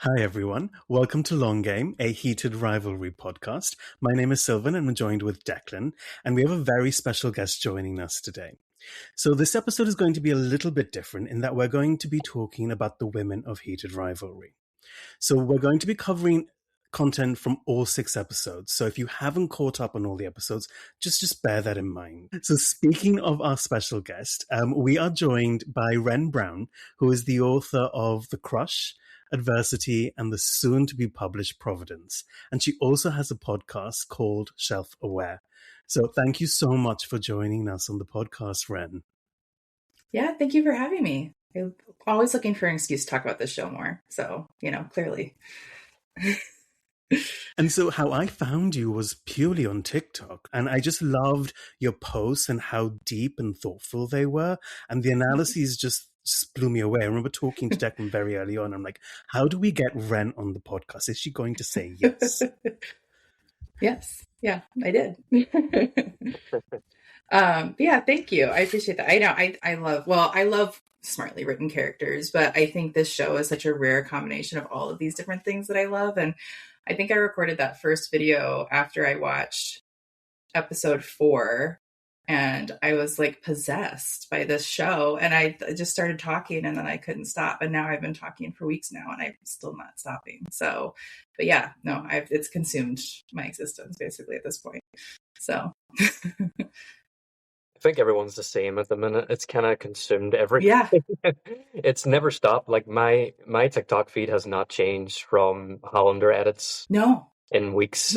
Hi, everyone. Welcome to Long Game, a Heated Rivalry podcast. My name is Silvan, and I'm joined with Declan, and we have a very special guest joining us today. So this episode is going to be a little bit different in that we're going to be talking about the women of Heated Rivalry. So we're going to be covering content from all 6 episodes. So if you haven't caught up on all the episodes, just bear that in mind. So speaking of our special guest, we are joined by Ren Browne, who is the author of The Crush, Adversity, and the soon-to-be published Providence. And she also has a podcast called Shelf Aware. So thank you so much for joining us on the podcast, Ren. Yeah, thank you for having me. I'm always looking for an excuse to talk about this show more. So, clearly. And so how I found you was purely on TikTok. And I just loved your posts and how deep and thoughtful they were. And the analyses just blew me away. I remember talking to Declan very early on. I'm like, how do we get Ren on the podcast? Is she going to say yes? Yes. Yeah, I did. Yeah, thank you. I appreciate that. I know I love smartly written characters, but I think this show is such a rare combination of all of these different things that I love. And I think I recorded that first video after I watched episode 4, and I was like possessed by this show, and I just started talking, and then I couldn't stop. And now I've been talking for weeks now, and I'm still not stopping. So, but yeah, no, it's consumed my existence basically at this point. So. I think everyone's the same at the minute. It's kind of consumed everything. Yeah. It's never stopped. Like my TikTok feed has not changed from Hollander edits. No. In weeks.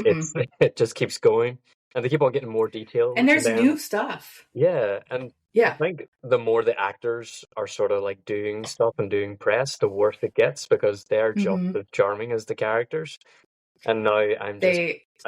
It just keeps going. And they keep on getting more details. And there's new stuff. Yeah. And yeah. I think the more the actors are sort of like doing stuff and doing press, the worse it gets, because they're just as charming as the characters. And now I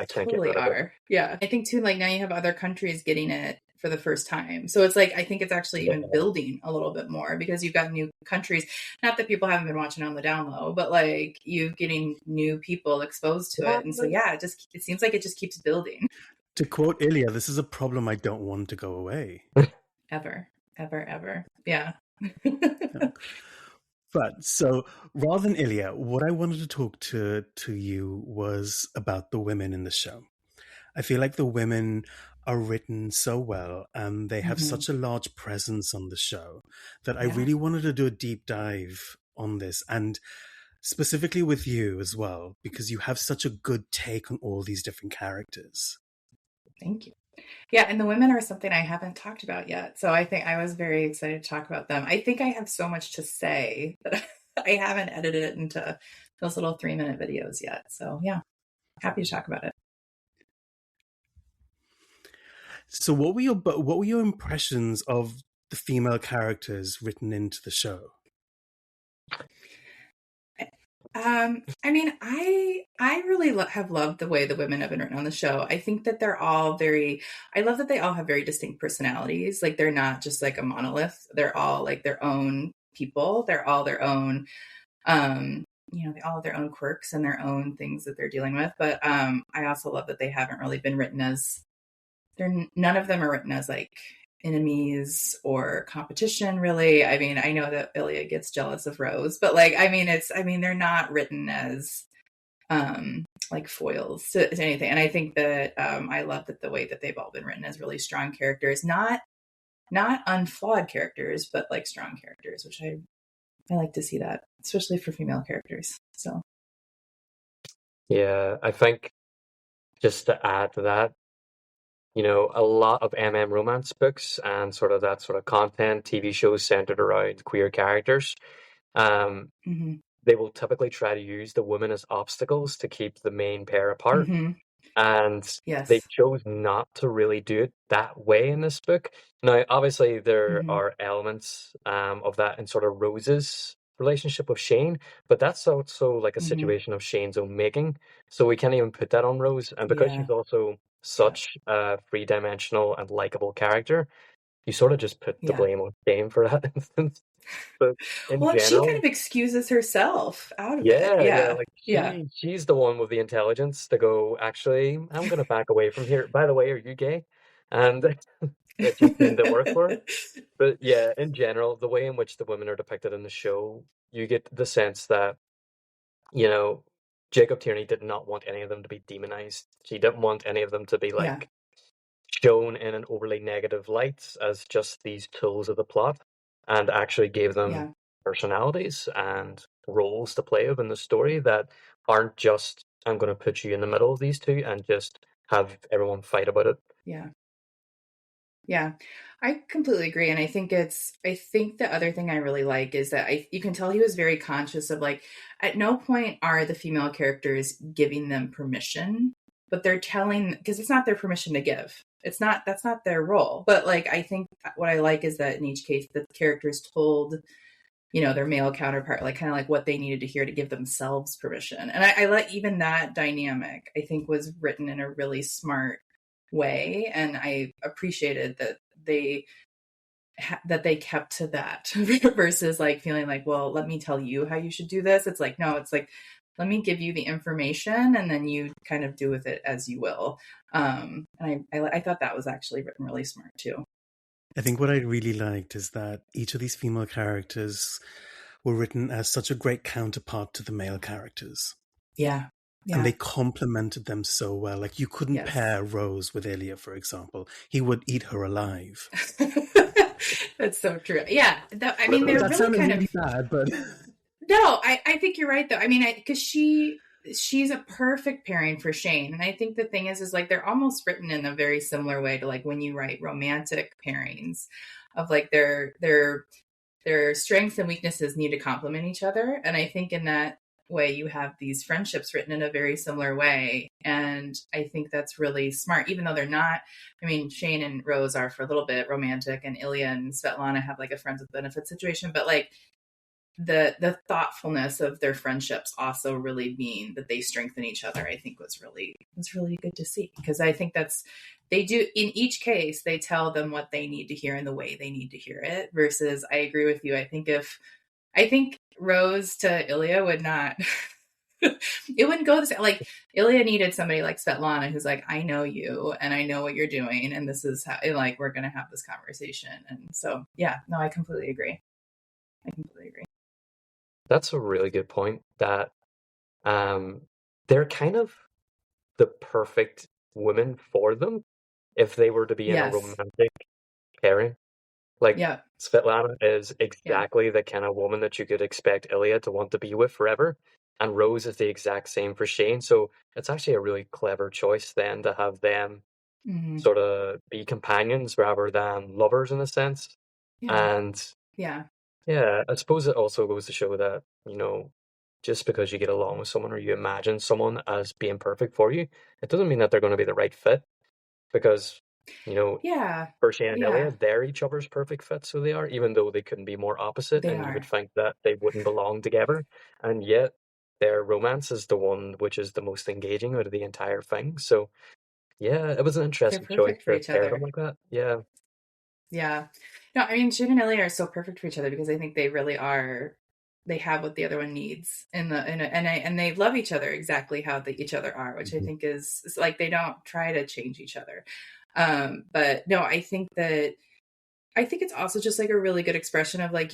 can't get rid of it. Yeah. I think too, like now you have other countries getting it for the first time. So it's like, I think it's actually even building a little bit more, because you've got new countries, not that people haven't been watching on the down low, but like you're getting new people exposed to it. And so, yeah, it seems like it just keeps building. To quote Ilya, this is a problem I don't want to go away. Ever. Yeah. But so rather than Ilya, what I wanted to talk to you was about the women in the show. I feel like the women are written so well, and they have such a large presence on the show that I really wanted to do a deep dive on this, and specifically with you as well, because you have such a good take on all these different characters. Thank you. Yeah, and the women are something I haven't talked about yet. So I think I was very excited to talk about them. I think I have so much to say that I haven't edited it into those little 3-minute videos yet. So yeah, happy to talk about it. So what were your impressions of the female characters written into the show? I mean, I really have loved the way the women have been written on the show. I think that they're all I love that they all have very distinct personalities. Like they're not just like a monolith. They're all like their own people. They're all their own, they all have their own quirks and their own things that they're dealing with. But I also love that they haven't really been written as, none of them are written as like enemies or competition, really. I mean, I know that Ilya gets jealous of Rose, but like, they're not written as like foils to anything. And I think that I love that the way that they've all been written as really strong characters, not unflawed characters, but like strong characters, which I like to see that, especially for female characters. So yeah, I think just to add to that, a lot of romance books and sort of that sort of content, TV shows centered around queer characters, they will typically try to use the women as obstacles to keep the main pair apart. And they chose not to really do it that way in this book. Now, obviously, there are elements of that in sort of Rose's relationship with Shane, but that's also like a situation of Shane's own making. So we can't even put that on Rose. And because she's also such a three-dimensional and likable character, you sort of just put the blame on Shane for that instance. But in general, she kind of excuses herself out of it. She's the one with the intelligence to go, actually, I'm going to back away from here. By the way, are you gay? And it just didn't work for her. But yeah, in general, the way in which the women are depicted in the show, you get the sense that you know, Jacob Tierney did not want any of them to be demonized. She didn't want any of them to be Yeah. like shown in an overly negative light as just these tools of the plot, and actually gave them Yeah. personalities and roles to play within the story that aren't just, I'm going to put you in the middle of these two and just have everyone fight about it. Yeah. Yeah, I completely agree. And I think the other thing I really like is that you can tell he was very conscious of like, at no point are the female characters giving them permission, but they're telling, because it's not their permission to give. That's not their role. But like, I think what I like is that in each case, the characters told, their male counterpart, like kind of like what they needed to hear to give themselves permission. And I like even that dynamic, I think was written in a really smart way, and I appreciated that they kept to that versus like feeling like, well, let me tell you how you should do this. It's like, no, it's like, let me give you the information and then you kind of do with it as you will. And I thought that was actually written really smart too. I think what I really liked is that each of these female characters were written as such a great counterpart to the male characters. Yeah. And they complemented them so well. Like, you couldn't pair Rose with Ilya, for example. He would eat her alive. That's so true. Yeah. They're really kind of bad, but no, I think you're right though. I mean, because she's a perfect pairing for Shane. And I think the thing is like, they're almost written in a very similar way to like when you write romantic pairings of like their strengths and weaknesses need to complement each other. And I think in that way you have these friendships written in a very similar way, and I think that's really smart, even though they're not. I mean, Shane and Rose are for a little bit romantic, and Ilya and Svetlana have like a friends with benefits situation, but like the thoughtfulness of their friendships also really mean that they strengthen each other. I think was really good to see, because I think they do in each case, they tell them what they need to hear in the way they need to hear it, versus I agree with you. I think Rose to Ilya would not, it wouldn't go the same. Like, Ilya needed somebody like Svetlana who's like, I know you and I know what you're doing, and this is how, like, we're going to have this conversation. And so, yeah, no, I completely agree. That's a really good point, that they're kind of the perfect women for them if they were to be in a romantic pairing. Like, Svetlana is exactly the kind of woman that you could expect Ilya to want to be with forever. And Rose is the exact same for Shane. So it's actually a really clever choice then to have them sort of be companions rather than lovers in a sense. And I suppose it also goes to show that, just because you get along with someone or you imagine someone as being perfect for you, it doesn't mean that they're going to be the right fit, because for Shane and Ilya, they're each other's perfect fit, so they are, even though they couldn't be more opposite, and you would think that they wouldn't belong together, and yet their romance is the one which is the most engaging out of the entire thing. So yeah, it was an interesting choice to pair them like that. Yeah. No, I mean, Shane and Ilya are so perfect for each other, because I think they really are. They have what the other one needs, and they love each other exactly how each other are, which I think is like, they don't try to change each other. But no, I think it's also just like a really good expression of like,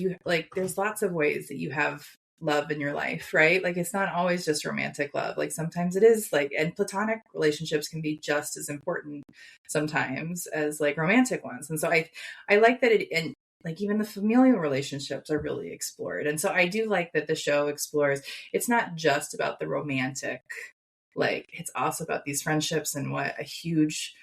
there's lots of ways that you have love in your life, right? Like, it's not always just romantic love. Like, sometimes it is like, and platonic relationships can be just as important sometimes as like romantic ones. And so I like that and like, even the familial relationships are really explored. And so I do like that the show explores, it's not just about the romantic, like, it's also about these friendships, and what a huge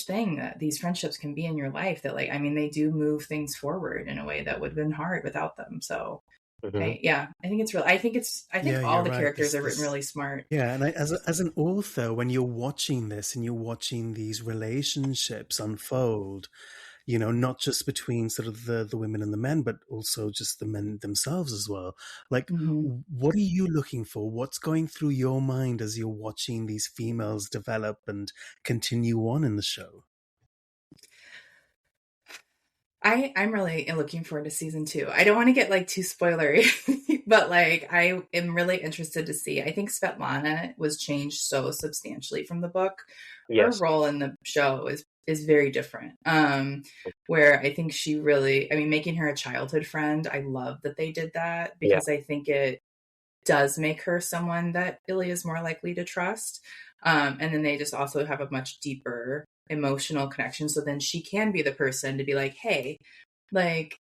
thing that these friendships can be in your life, that like, I mean, they do move things forward in a way that would have been hard without them. So I think it's real. I think all the characters are written really smart. Yeah. And as an author, when you're watching this and you're watching these relationships unfold, not just between sort of the women and the men, but also just the men themselves as well. Like, what are you looking for? What's going through your mind as you're watching these females develop and continue on in the show? I'm really looking forward to season 2. I don't want to get like too spoilery, but like, I am really interested to see. I think Svetlana was changed so substantially from the book. Her role in the show is very different. Where I think she really, I mean, making her a childhood friend, I love that they did that, because I think does make her someone that Ilya is more likely to trust. And then they just also have a much deeper emotional connection. So then she can be the person to be like, hey, like,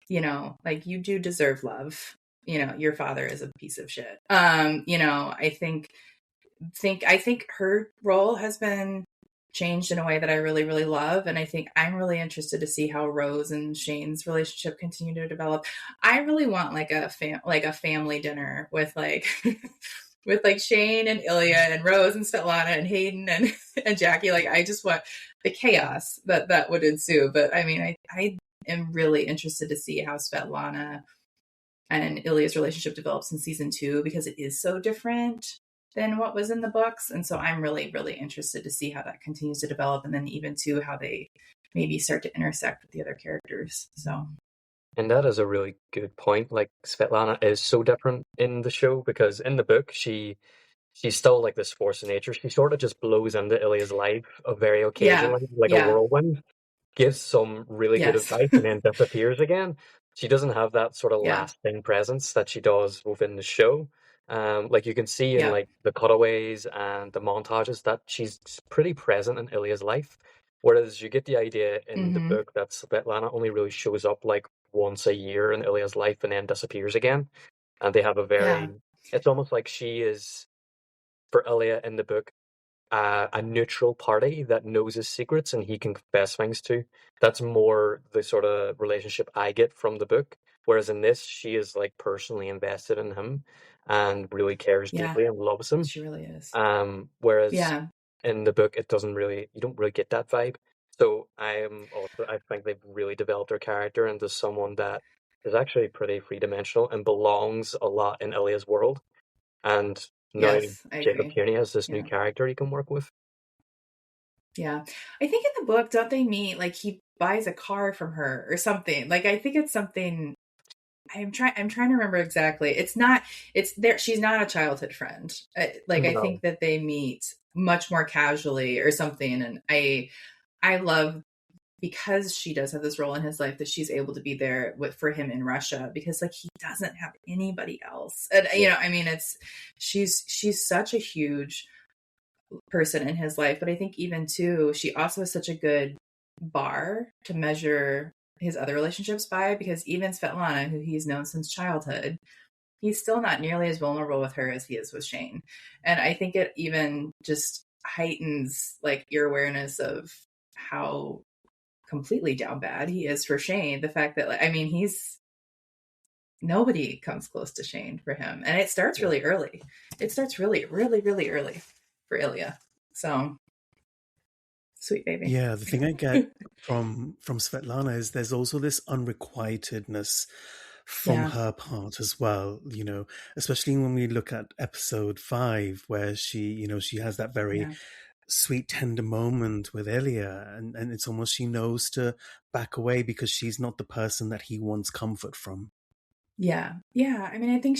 you know, like you do deserve love. You know, your father is a piece of shit. You know, I think her role has been changed in a way that I really, really love. And I think I'm really interested to see how Rose and Shane's relationship continue to develop. I really want like a family dinner with like with like Shane and Ilya and Rose and Svetlana and Hayden and Jackie. Like I just want the chaos that would ensue. But I mean, I am really interested to see how Svetlana and Ilya's relationship develops in season 2, because it is so different than what was in the books. And so I'm really, really interested to see how that continues to develop. And then even too, how they maybe start to intersect with the other characters. So. And that is a really good point. Like Svetlana is so different in the show, because in the book she's still like this force of nature. She sort of just blows into Ilya's life very occasionally, like a whirlwind, gives some really good advice and then disappears again. She doesn't have that sort of lasting presence that she does within the show. Like you can see in like the cutaways and the montages that she's pretty present in Ilya's life. Whereas you get the idea in the book that Svetlana only really shows up like once a year in Ilya's life and then disappears again. And they have a very, it's almost like she is, for Ilya in the book, a neutral party that knows his secrets and he can confess things to. That's more the sort of relationship I get from the book. Whereas in this, she is like personally invested in him and really cares deeply and loves him. She really is. Whereas in the book, you don't really get that vibe. So I think they've really developed her character into someone that is actually pretty three-dimensional and belongs a lot in Ilya's world. And now Jacob Tierney has this new character he can work with. Yeah. I think in the book, don't they meet, like he buys a car from her or something? Like I think it's something, I'm trying to remember exactly. She's not a childhood friend. I think that they meet much more casually or something. And I love, because she does have this role in his life, that she's able to be there for him in Russia, because like he doesn't have anybody else. And you know, I mean, she's such a huge person in his life. But I think even too, she also has such a good bar to measure his other relationships by, because even Svetlana, who he's known since childhood, he's still not nearly as vulnerable with her as he is with Shane. And I think it even just heightens like your awareness of how completely down bad he is for Shane. The fact that, like, I mean, nobody comes close to Shane for him. And it starts really early. It starts really, really, really early for Ilya. So sweet baby. Yeah, the thing I get from Svetlana is there's also this unrequitedness from her part as well, you know, especially when we look at episode 5, where she has that very sweet, tender moment with Ilya, and it's almost she knows to back away because she's not the person that he wants comfort from. Yeah. I mean, I think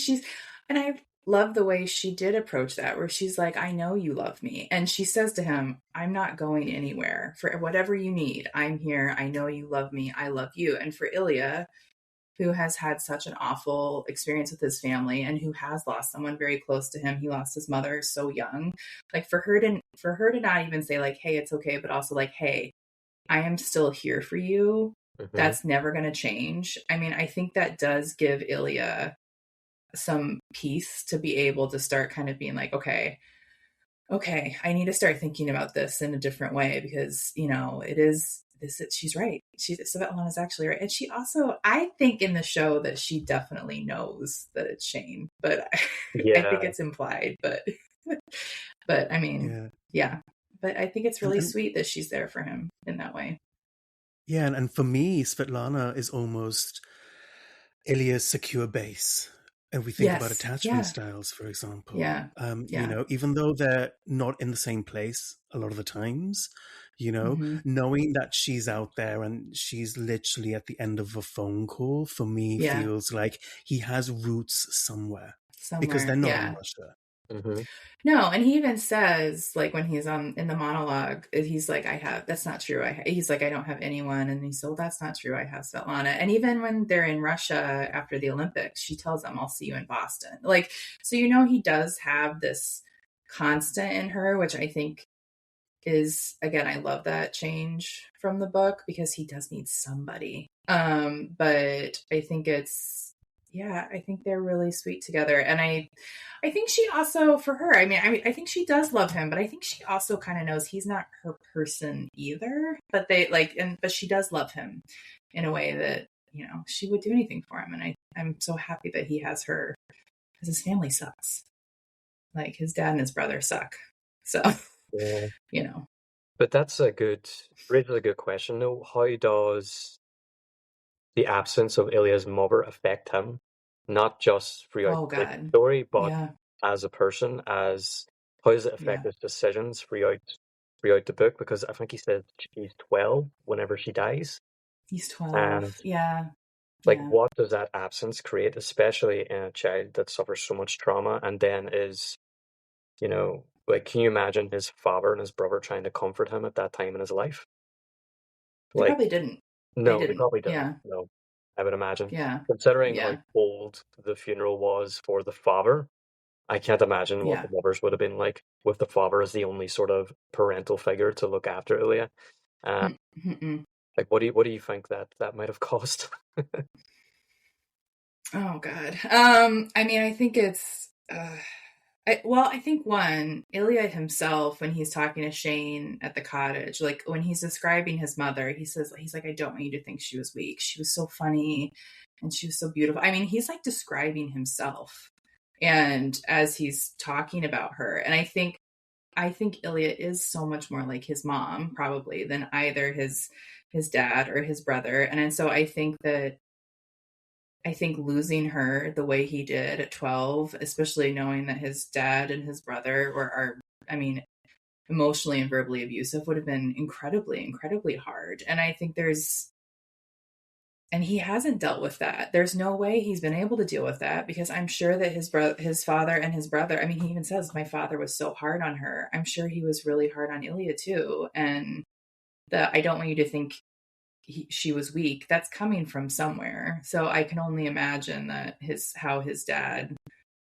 and I love the way she did approach that, where she's like, I know you love me. And she says to him, I'm not going anywhere. For whatever you need, I'm here. I know you love me. I love you. And for Ilya, who has had such an awful experience with his family and who has lost someone very close to him, he lost his mother so young. Like for her to not even say like, hey, it's okay, but also like, hey, I am still here for you. That's never going to change. I mean, I think that does give Ilya some peace to be able to start kind of being like, okay, I need to start thinking about this in a different way, because, you know, she's right. Svetlana is actually right. And she also, I think in the show that she definitely knows that it's Shane, but I think it's implied, but I mean, but I think it's really sweet that she's there for him in that way. Yeah. And for me, Svetlana is almost Ilya's secure base. And we think about attachment styles, for example. You know, even though they're not in the same place a lot of the times, you know, knowing that she's out there and she's literally at the end of a phone call, for me, feels like he has roots somewhere. Because they're not in Russia. Mm-hmm. No, and he even says, like, when he's on in the monologue, he's like, that's not true. He's like, I don't have anyone. And he's, so that's not true. I have Svetlana. And even when they're in Russia after the Olympics, she tells him, I'll see you in Boston. Like, so, he does have this constant in her, which I think is, again, I love that change from the book because he does need somebody. But I think I think they're really sweet together. And I think she also, for her, I think she does love him, but I think she also kind of knows he's not her person either. But but she does love him in a way that, she would do anything for him. And I'm so happy that he has her, because his family sucks. Like, his dad and his brother suck. So, yeah. But that's raises a good question though. How does the absence of Ilya's mother affect him? Not just throughout the story, but as a person, how does it affect his decisions throughout the book? Because I think he says he's 12 whenever she dies. He's 12. What does that absence create, especially in a child that suffers so much trauma and then is, can you imagine his father and his brother trying to comfort him at that time in his life? They probably didn't. No, they probably didn't. Yeah. No, I would imagine. Yeah. Considering how cold the funeral was for the father, I can't imagine what the mothers would have been like with the father as the only sort of parental figure to look after Ilya. What do you think that might have caused? Oh God. I think it's. I think Ilya himself, when he's talking to Shane at the cottage, like when he's describing his mother, he's like, I don't want you to think she was weak. She was so funny and she was so beautiful. I mean, he's like describing himself, and as he's talking about her. And I think Ilya is so much more like his mom probably than either his dad or his brother. And so I think losing her the way he did at 12, especially knowing that his dad and his brother are emotionally and verbally abusive, would have been incredibly, incredibly hard. And I think and he hasn't dealt with that. There's no way he's been able to deal with that, because I'm sure that his father and his brother, he even says, my father was so hard on her. I'm sure he was really hard on Ilya too. And I don't want you to think she was weak, that's coming from somewhere. So I can only imagine that how his dad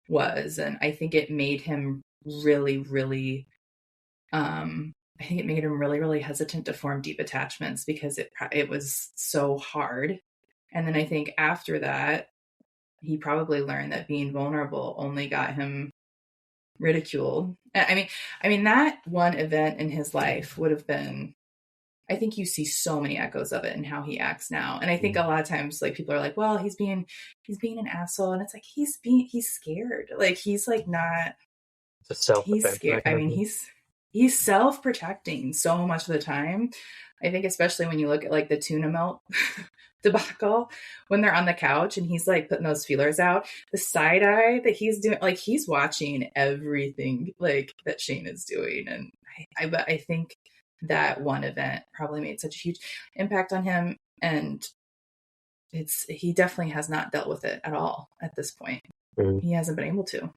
was. And I think it made him really, really, really hesitant to form deep attachments, because it was so hard. And then I think after that, he probably learned that being vulnerable only got him ridiculed. I mean, that one event in his life would have been, I think you see so many echoes of it in how he acts now. And I think a lot of times, like, people are like, well, he's being an asshole. And it's like, he's scared. Like, he's like not, he's scared. I mean, he's self-protecting so much of the time. I think especially when you look at like the tuna melt debacle, when they're on the couch and he's like putting those feelers out, the side eye that he's doing, like, he's watching everything like that Shane is doing. And I think that one event probably made such a huge impact on him, and he definitely has not dealt with it at all at this point. He hasn't been able to.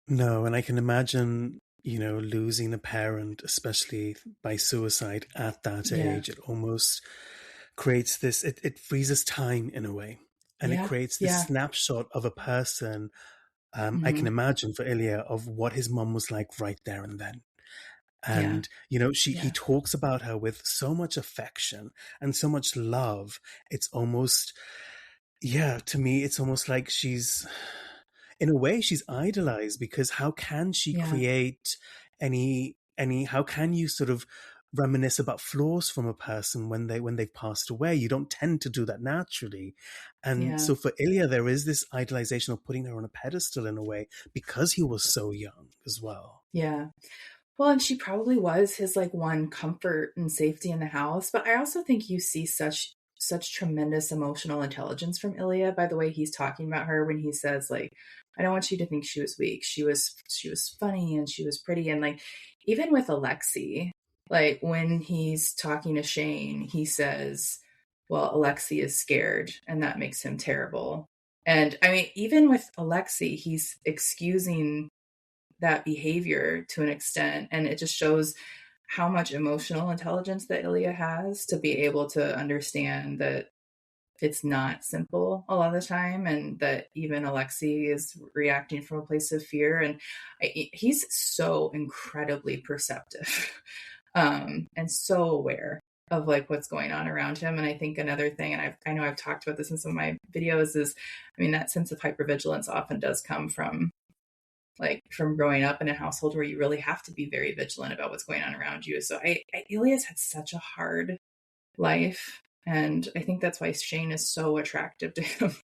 No, and I can imagine, losing a parent, especially by suicide at that age. It almost creates this, it freezes time in a way, and it creates this snapshot of a person. I can imagine for Ilya of what his mom was like right there and then. And, he talks about her with so much affection and so much love. It's almost, to me, it's almost like in a way, she's idolized, because how can she create how can you sort of reminisce about flaws from a person when they've passed away? You don't tend to do that naturally. And so for Ilya, there is this idolization of putting her on a pedestal in a way, because he was so young as well. Yeah. Well, and she probably was his like one comfort and safety in the house. But I also think you see such tremendous emotional intelligence from Ilya by the way he's talking about her, when he says, like, I don't want you to think she was weak. She was funny and she was pretty. And like, even with Alexei, like when he's talking to Shane, he says, well, Alexei is scared and that makes him terrible. And I mean, even with Alexei, he's excusing that behavior to an extent. And it just shows how much emotional intelligence that Ilya has to be able to understand that it's not simple a lot of the time, and that even Alexei is reacting from a place of fear. And he's so incredibly perceptive and so aware of like what's going on around him. And I think another thing, and I know I've talked about this in some of my videos, is, I mean, that sense of hypervigilance often does come from growing up in a household where you really have to be very vigilant about what's going on around you. So Ilya's had such a hard life. And I think that's why Shane is so attractive to him,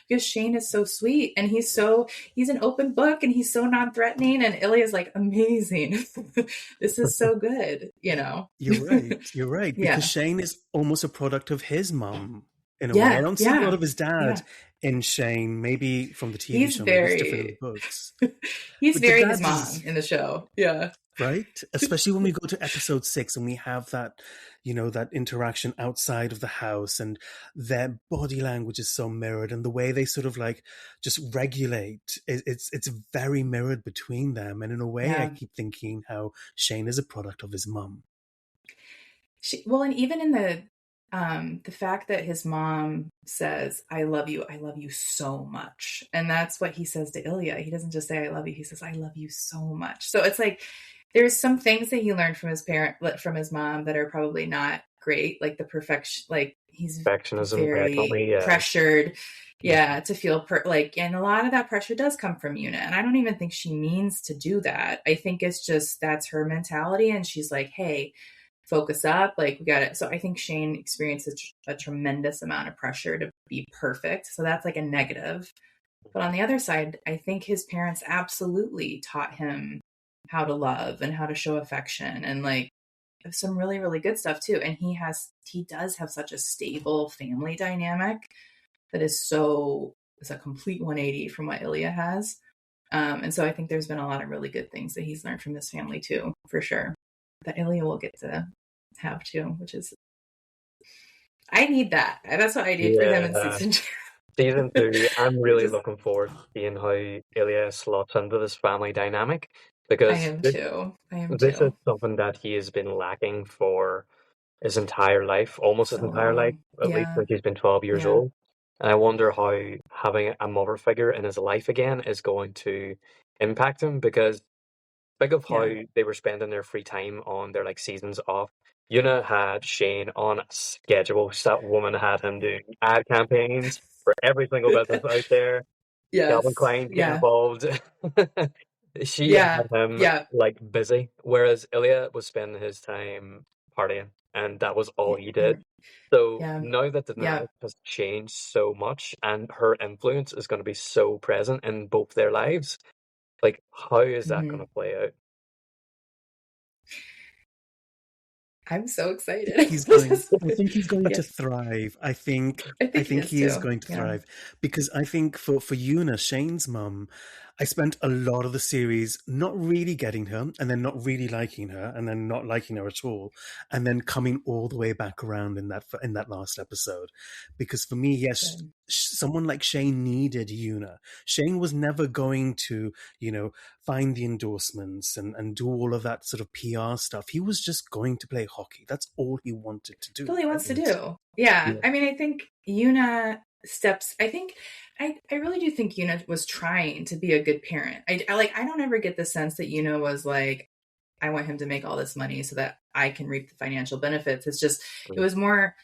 because Shane is so sweet and he's an open book and he's so non-threatening, and Ilya's like, amazing. This is so good, you know? You're right. Yeah. Because Shane is almost a product of his mom in a way. I don't see a lot of his dad in Shane, maybe from the TV show, maybe it's different in the books. He's very his mom in the show. Yeah. Right? Especially when we go to episode 6 and we have that, you know, that interaction outside of the house, and their body language is so mirrored, and the way they sort of like just regulate, it's very mirrored between them. And in a way, I keep thinking how Shane is a product of his mom. And even in the fact that his mom says, I love you so much. And that's what he says to Ilya. He doesn't just say, I love you. He says, I love you so much. So it's like, there's some things that he learned from from his mom that are probably not great. Like the perfection, like he's perfectionism, very pressured. Yeah. To feel and a lot of that pressure does come from Yuna. And I don't even think she means to do that. I think it's just, that's her mentality. And she's like, hey, focus up, like we got it. So I think Shane experiences a tremendous amount of pressure to be perfect. So that's like a negative. But on the other side, I think his parents absolutely taught him how to love and how to show affection, and like some really, really good stuff too. And he does have such a stable family dynamic that is a complete 180 from what Ilya has. And so I think there's been a lot of really good things that he's learned from his family too, for sure, that Ilya will get to have too, which is, I need that. That's what I need for him in season 2. Season 2, I'm really looking forward to seeing how Ilya slots into this family dynamic, because I am too. This is something that he has been lacking for his entire life, almost his entire life, at least since he's been 12 years old. And I wonder how having a mother figure in his life again is going to impact him, because think of how they were spending their free time on their like seasons off. Yuna had Shane on a schedule. That woman had him doing ad campaigns for every single business out there. Calvin Klein get involved. She had him like busy, whereas Ilya was spending his time partying, and that was all he did. So now that the dynamic has changed so much, and her influence is going to be so present in both their lives, like how is that going to play out? I'm so excited. I think he's going to thrive. I think he is going to thrive, because I think for Yuna, Shane's mum, I spent a lot of the series not really getting her, and then not really liking her, and then not liking her at all, and then coming all the way back around in that last episode. Because for me, yes, someone like Shane needed Yuna. Shane was never going to, you know, find the endorsements and do all of that sort of PR stuff. He was just going to play hockey. That's all he wanted to do. That's all he wants to do. Yeah. I mean, I think Yuna I really do think Yuna was trying to be a good parent. I don't ever get the sense that Yuna was like, I want him to make all this money so that I can reap the financial benefits. It's just, it was more,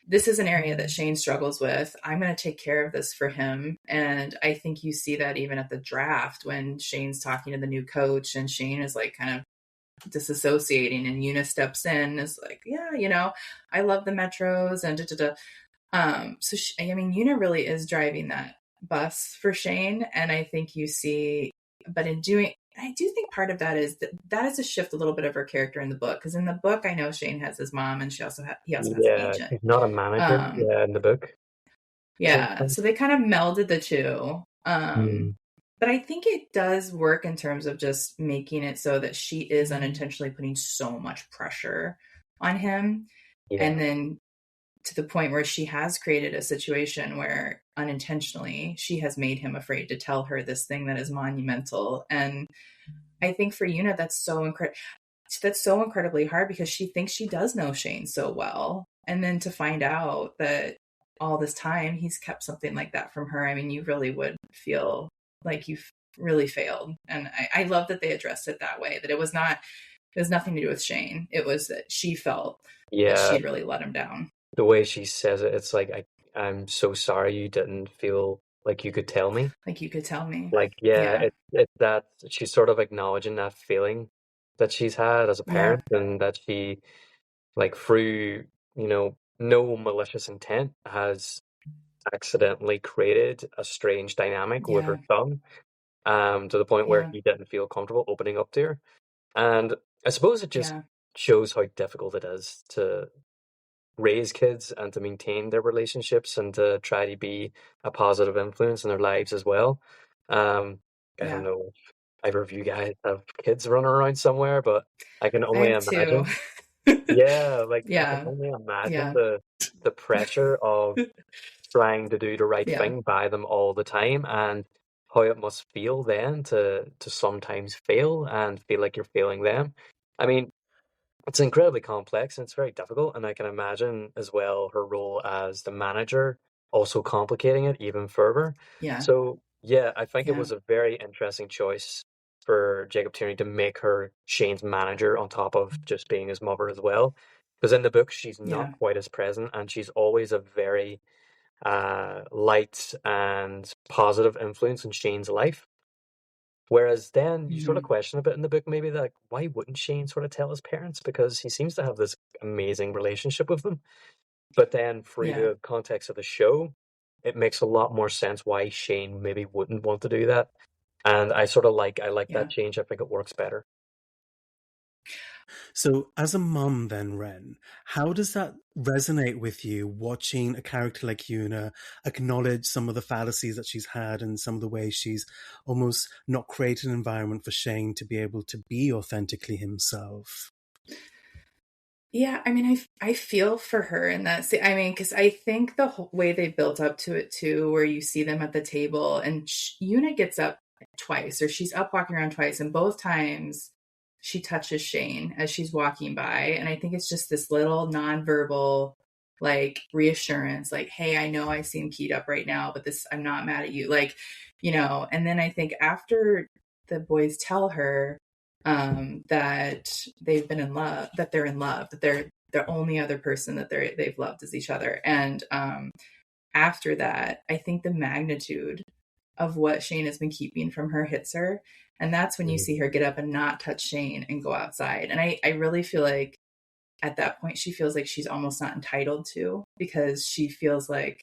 this is an area that Shane struggles with. I'm going to take care of this for him. And I think you see that even at the draft when Shane's talking to the new coach, and Shane is like kind of disassociating, and Yuna steps in and is like, yeah, you know, I love the Metros and so Yuna really is driving that bus for Shane. And I think you see, but I do think part of that is that is a shift a little bit of her character in the book. Because in the book, I know Shane has his mom, and he also has an agent. He's not a manager in the book. Yeah, so they kind of melded the two. But I think it does work in terms of just making it so that she is unintentionally putting so much pressure on him. And then to the point where she has created a situation where unintentionally she has made him afraid to tell her this thing that is monumental. And I think for Yuna, that's so incredibly hard, because she thinks she does know Shane so well. And then to find out that all this time he's kept something like that from her, I mean, you really would feel like you've really failed. And I love that they addressed it that way, that it was nothing to do with Shane. It was that she felt that she'd really let him down. The way she says it, it's like, I'm so sorry you didn't feel like you could tell me. Like you could tell me. Like, yeah. It's that she's sort of acknowledging that feeling that she's had as a parent, and that she, like, through, no malicious intent, has accidentally created a strange dynamic with her son, to the point where he didn't feel comfortable opening up to her. And I suppose it just shows how difficult it is to raise kids and to maintain their relationships and to try to be a positive influence in their lives as well. I don't know if either of you guys have kids running around somewhere, but I can only imagine. I can only imagine the pressure of trying to do the right thing by them all the time, and how it must feel then to sometimes fail and feel like you're failing them. I mean, it's incredibly complex and it's very difficult, and I can imagine as well her role as the manager also complicating it even further. So I think it was a very interesting choice for Jacob Tierney to make her Shane's manager on top of just being his mother as well. Because in the book she's not quite as present, and she's always a very light and positive influence in Shane's life. Whereas then you sort of question a bit in the book, maybe, that why wouldn't Shane sort of tell his parents? Because he seems to have this amazing relationship with them. But then through the context of the show, it makes a lot more sense why Shane maybe wouldn't want to do that. And I like that change. I think it works better. So as a mum then, Ren, how does that resonate with you, watching a character like Yuna acknowledge some of the fallacies that she's had and some of the ways she's almost not created an environment for Shane to be able to be authentically himself? Yeah, I mean, I feel for her in that. I mean, because I think the whole way they built up to it too, where you see them at the table and Yuna gets up twice, or she's up walking around twice, and both times she touches Shane as she's walking by. And I think it's just this little nonverbal, like, reassurance, like, hey, I know I seem keyed up right now, but I'm not mad at you. Like, and then I think after the boys tell her that they've been in love, that they're in love, that they're the only other person that they've loved is each other. And after that, I think the magnitude of what Shane has been keeping from her hits her. And that's when you see her get up and not touch Shane and go outside. And I really feel like at that point, she feels like she's almost not entitled to, because she feels like,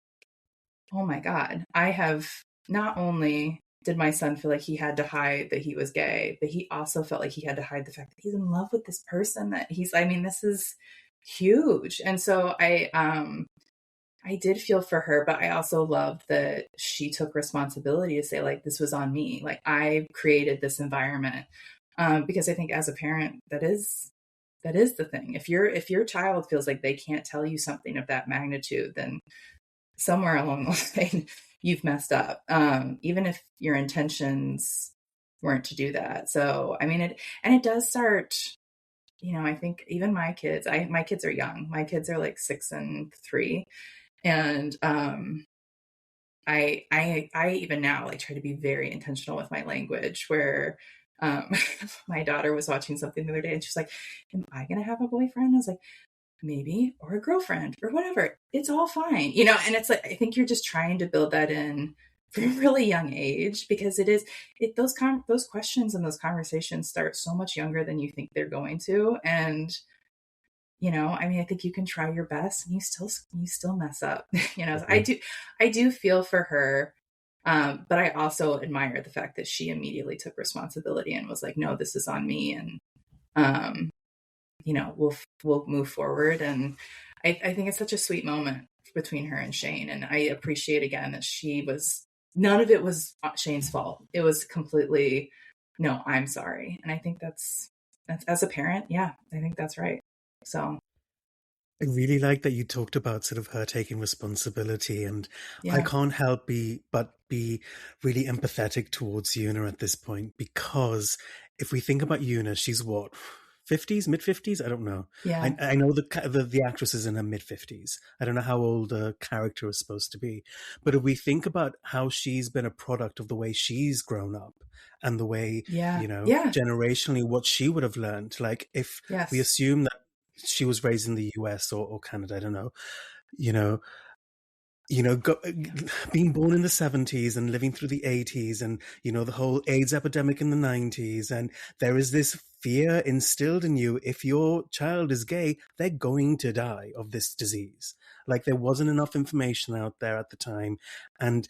oh my God, I have not only did my son feel like he had to hide that he was gay, but he also felt like he had to hide the fact that he's in love with this person this is huge. And so I did feel for her, but I also loved that she took responsibility to say, like, this was on me. Like, I created this environment. Because I think as a parent, that is the thing. If your child feels like they can't tell you something of that magnitude, then somewhere along the line, you've messed up. Even if your intentions weren't to do that. So, I mean, it does start, I think even my kids are young. My kids are like 6 and 3. And I even now, like, try to be very intentional with my language, where my daughter was watching something the other day and she's like, am I going to have a boyfriend? I was like, maybe, or a girlfriend or whatever. It's all fine. And it's like, I think you're just trying to build that in from a really young age, because those questions and those conversations start so much younger than you think they're going to. And I mean, I think you can try your best and you still mess up. Mm-hmm. I do feel for her. But I also admire the fact that she immediately took responsibility and was like, no, this is on me. And, we'll move forward. And I think it's such a sweet moment between her and Shane. And I appreciate again that none of it was Shane's fault. It was completely, no, I'm sorry. And I think that's as a parent. Yeah, I think that's right. So. I really like that you talked about sort of her taking responsibility, and I Yeah. can't help but be really empathetic towards Yuna at this point, because if we think about Yuna, she's what, 50s, mid 50s? I don't know. Yeah. I know the actress is in her mid 50s. I don't know how old the character is supposed to be, but if we think about how she's been a product of the way she's grown up and the way, Yeah. Yeah. generationally what she would have learned, like if we Yes. assume that she was raised in the US or Canada, I don't know, you know, Yeah. being born in the 70s and living through the 80s, and, the whole AIDS epidemic in the 90s. And there is this fear instilled in you. If your child is gay, they're going to die of this disease. Like, there wasn't enough information out there at the time. And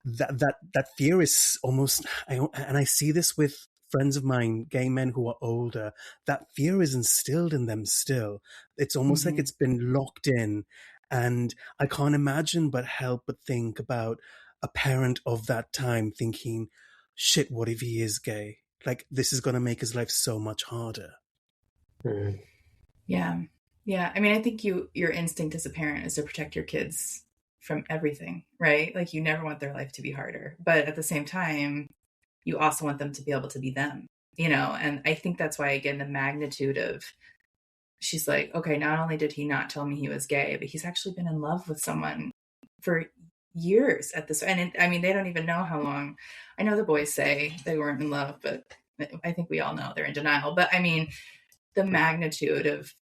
that fear is almost, and I see this with friends of mine, gay men who are older, that fear is instilled in them still. It's almost like Hmm. it's been locked in. And I can't imagine but help but think about a parent of that time thinking, shit, what if he is gay? Like, this is going to make his life so much harder. Mm. Yeah. Yeah. I mean, I think your instinct as a parent is to protect your kids from everything, right? Like, you never want their life to be harder. But at the same time, you also want them to be able to be them, And I think that's why, again, the magnitude of, she's like, okay, not only did he not tell me he was gay, but he's actually been in love with someone for years at this. And I mean, they don't even know how long. I know the boys say they weren't in love, but I think we all know they're in denial. But I mean, the magnitude of,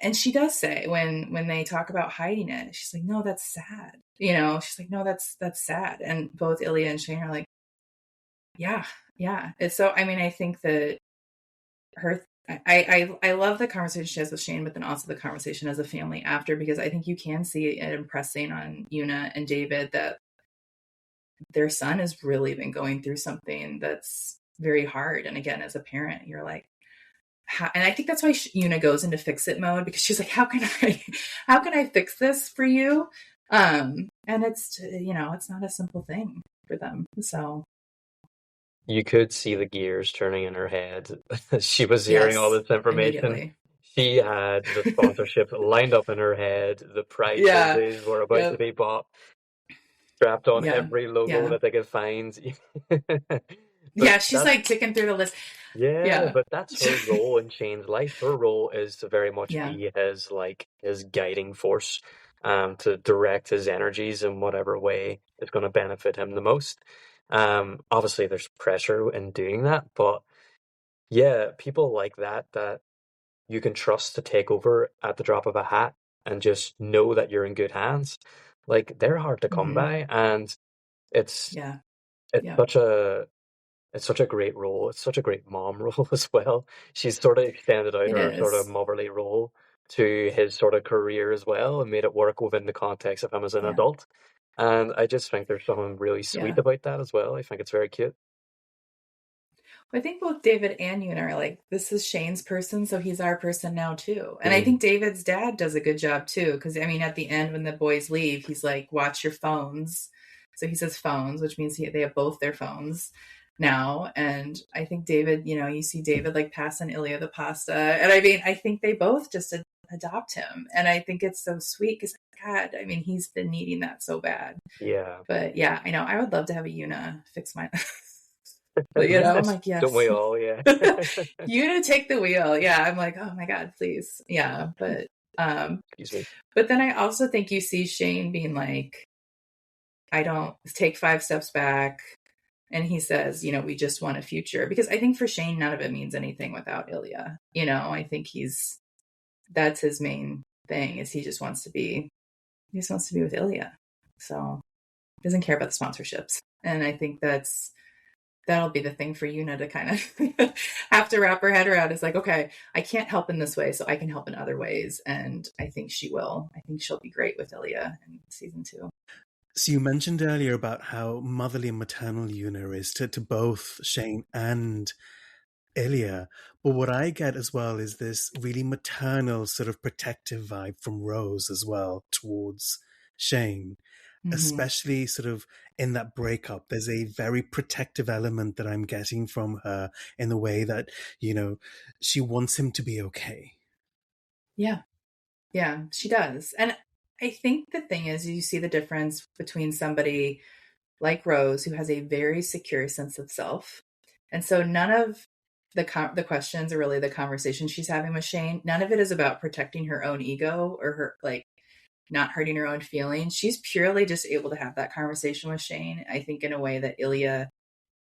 and she does say when they talk about hiding it, she's like, no, that's sad. She's like, no, that's sad. And both Ilya and Shane are like, yeah, yeah. It's so, I mean, I think that I love the conversation she has with Shane, but then also the conversation as a family after, because I think you can see it impressing on Yuna and David that their son has really been going through something that's very hard. And again, as a parent, you're like, and I think that's why Yuna goes into fix it mode, because she's like, how can I fix this for you? And it's, it's not a simple thing for them. So You could see the gears turning in her head. She was hearing all yes, this information. immediately. She had the sponsorship lined up in her head. The Pride Yeah. jerseys were about to Yep. be bought, strapped on Yeah. every logo Yeah. that they could find. But Yeah. She's that, like ticking through the list. yeah, Yeah. but that's her role in Shane's life. Her role is to very much Yeah. be his guiding force, to direct his energies in whatever way is going to benefit him the most. Obviously there's pressure in doing that, but yeah, people like that you can trust to take over at the drop of a hat and just know that you're in good hands. Like, they're hard to come Hmm. by, and it's Yeah. it's Yeah. such a it's such a great role. It's such a great mom role as well. She's sort of extended out It her sort of is. motherly role to his sort of career as well, and made it work within the context of him as an Yeah. adult. And I just think there's something really sweet Yeah. about that as well. I think it's very cute. I think both David and Yoon are like, this is Shane's person, so he's our person now too. And I Mm. think David's dad does a good job too, because I mean, at the end when the boys leave, he's like, watch your phones. So he says phones, which means they have both their phones now. And I think David, you see David like passing Ilya the pasta. And I mean, I think they both just adopt him. And I think it's so sweet because, God, I mean, he's been needing that so bad. Yeah. But yeah, I know I would love to have a Yuna fix my. But I'm like, Don't we yes. all? Yeah. You to take the wheel. Yeah. I'm like, oh my God, please. Yeah. But Excuse me. but then I also think you see Shane being like, I don't take 5 steps back. And he says, we just want a future. Because I think for Shane, none of it means anything without Ilya. I think that's his main thing, is he wants to be with Ilya. So he doesn't care about the sponsorships. And I think that'll be the thing for Yuna to kind of have to wrap her head around. Is like, okay, I can't help in this way, so I can help in other ways. And I think she will. I think she'll be great with Ilya in season 2. So you mentioned earlier about how motherly and maternal Yuna is to both Shane and Ilya. But what I get as well is this really maternal sort of protective vibe from Rose as well towards Shane. Mm-hmm. Especially sort of in that breakup, there's a very protective element that I'm getting from her in the way that, she wants him to be okay. Yeah. Yeah, she does. And I think the thing is, you see the difference between somebody like Rose, who has a very secure sense of self. And so none of the questions or really the conversation she's having with Shane, none of it is about protecting her own ego or her, like, not hurting her own feelings. She's purely just able to have that conversation with Shane, I think, in a way that Ilya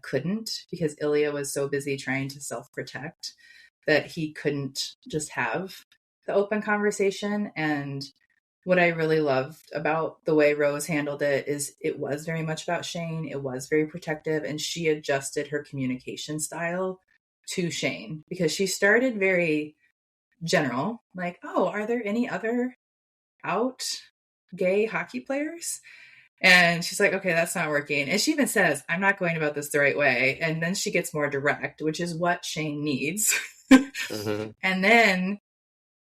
couldn't, because Ilya was so busy trying to self-protect that he couldn't just have the open conversation. And what I really loved about the way Rose handled it is it was very much about Shane. It was very protective, and she adjusted her communication style to Shane, because she started very general, like, oh, are there any other out gay hockey players? And she's like, okay, that's not working. And she even says, I'm not going about this the right way. And then she gets more direct, which is what Shane needs. Mm-hmm. And then,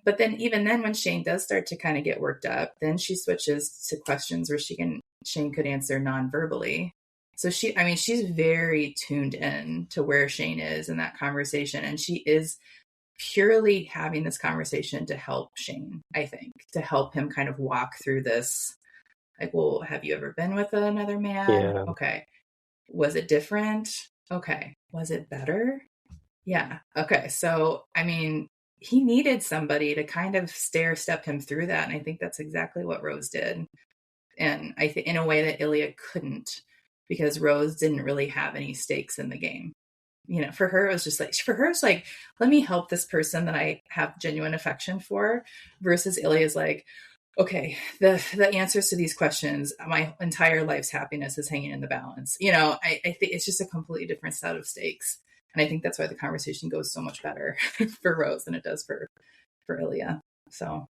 but then even then, when Shane does start to kind of get worked up, then she switches to questions where Shane could answer non-verbally. So she's very tuned in to where Shane is in that conversation. And she is purely having this conversation to help Shane, I think, to help him kind of walk through this. Like, well, have you ever been with another man? Yeah. Okay. Was it different? Okay. Was it better? Yeah. Okay. So, I mean, he needed somebody to kind of step him through that. And I think that's exactly what Rose did. And I think in a way that Ilya couldn't, because Rose didn't really have any stakes in the game. You know, for her, it was just like, let me help this person that I have genuine affection for, versus Ilya's like, okay, the answers to these questions, my entire life's happiness is hanging in the balance. You know, I think it's just a completely different set of stakes. And I think that's why the conversation goes so much better for Rose than it does for Ilya. So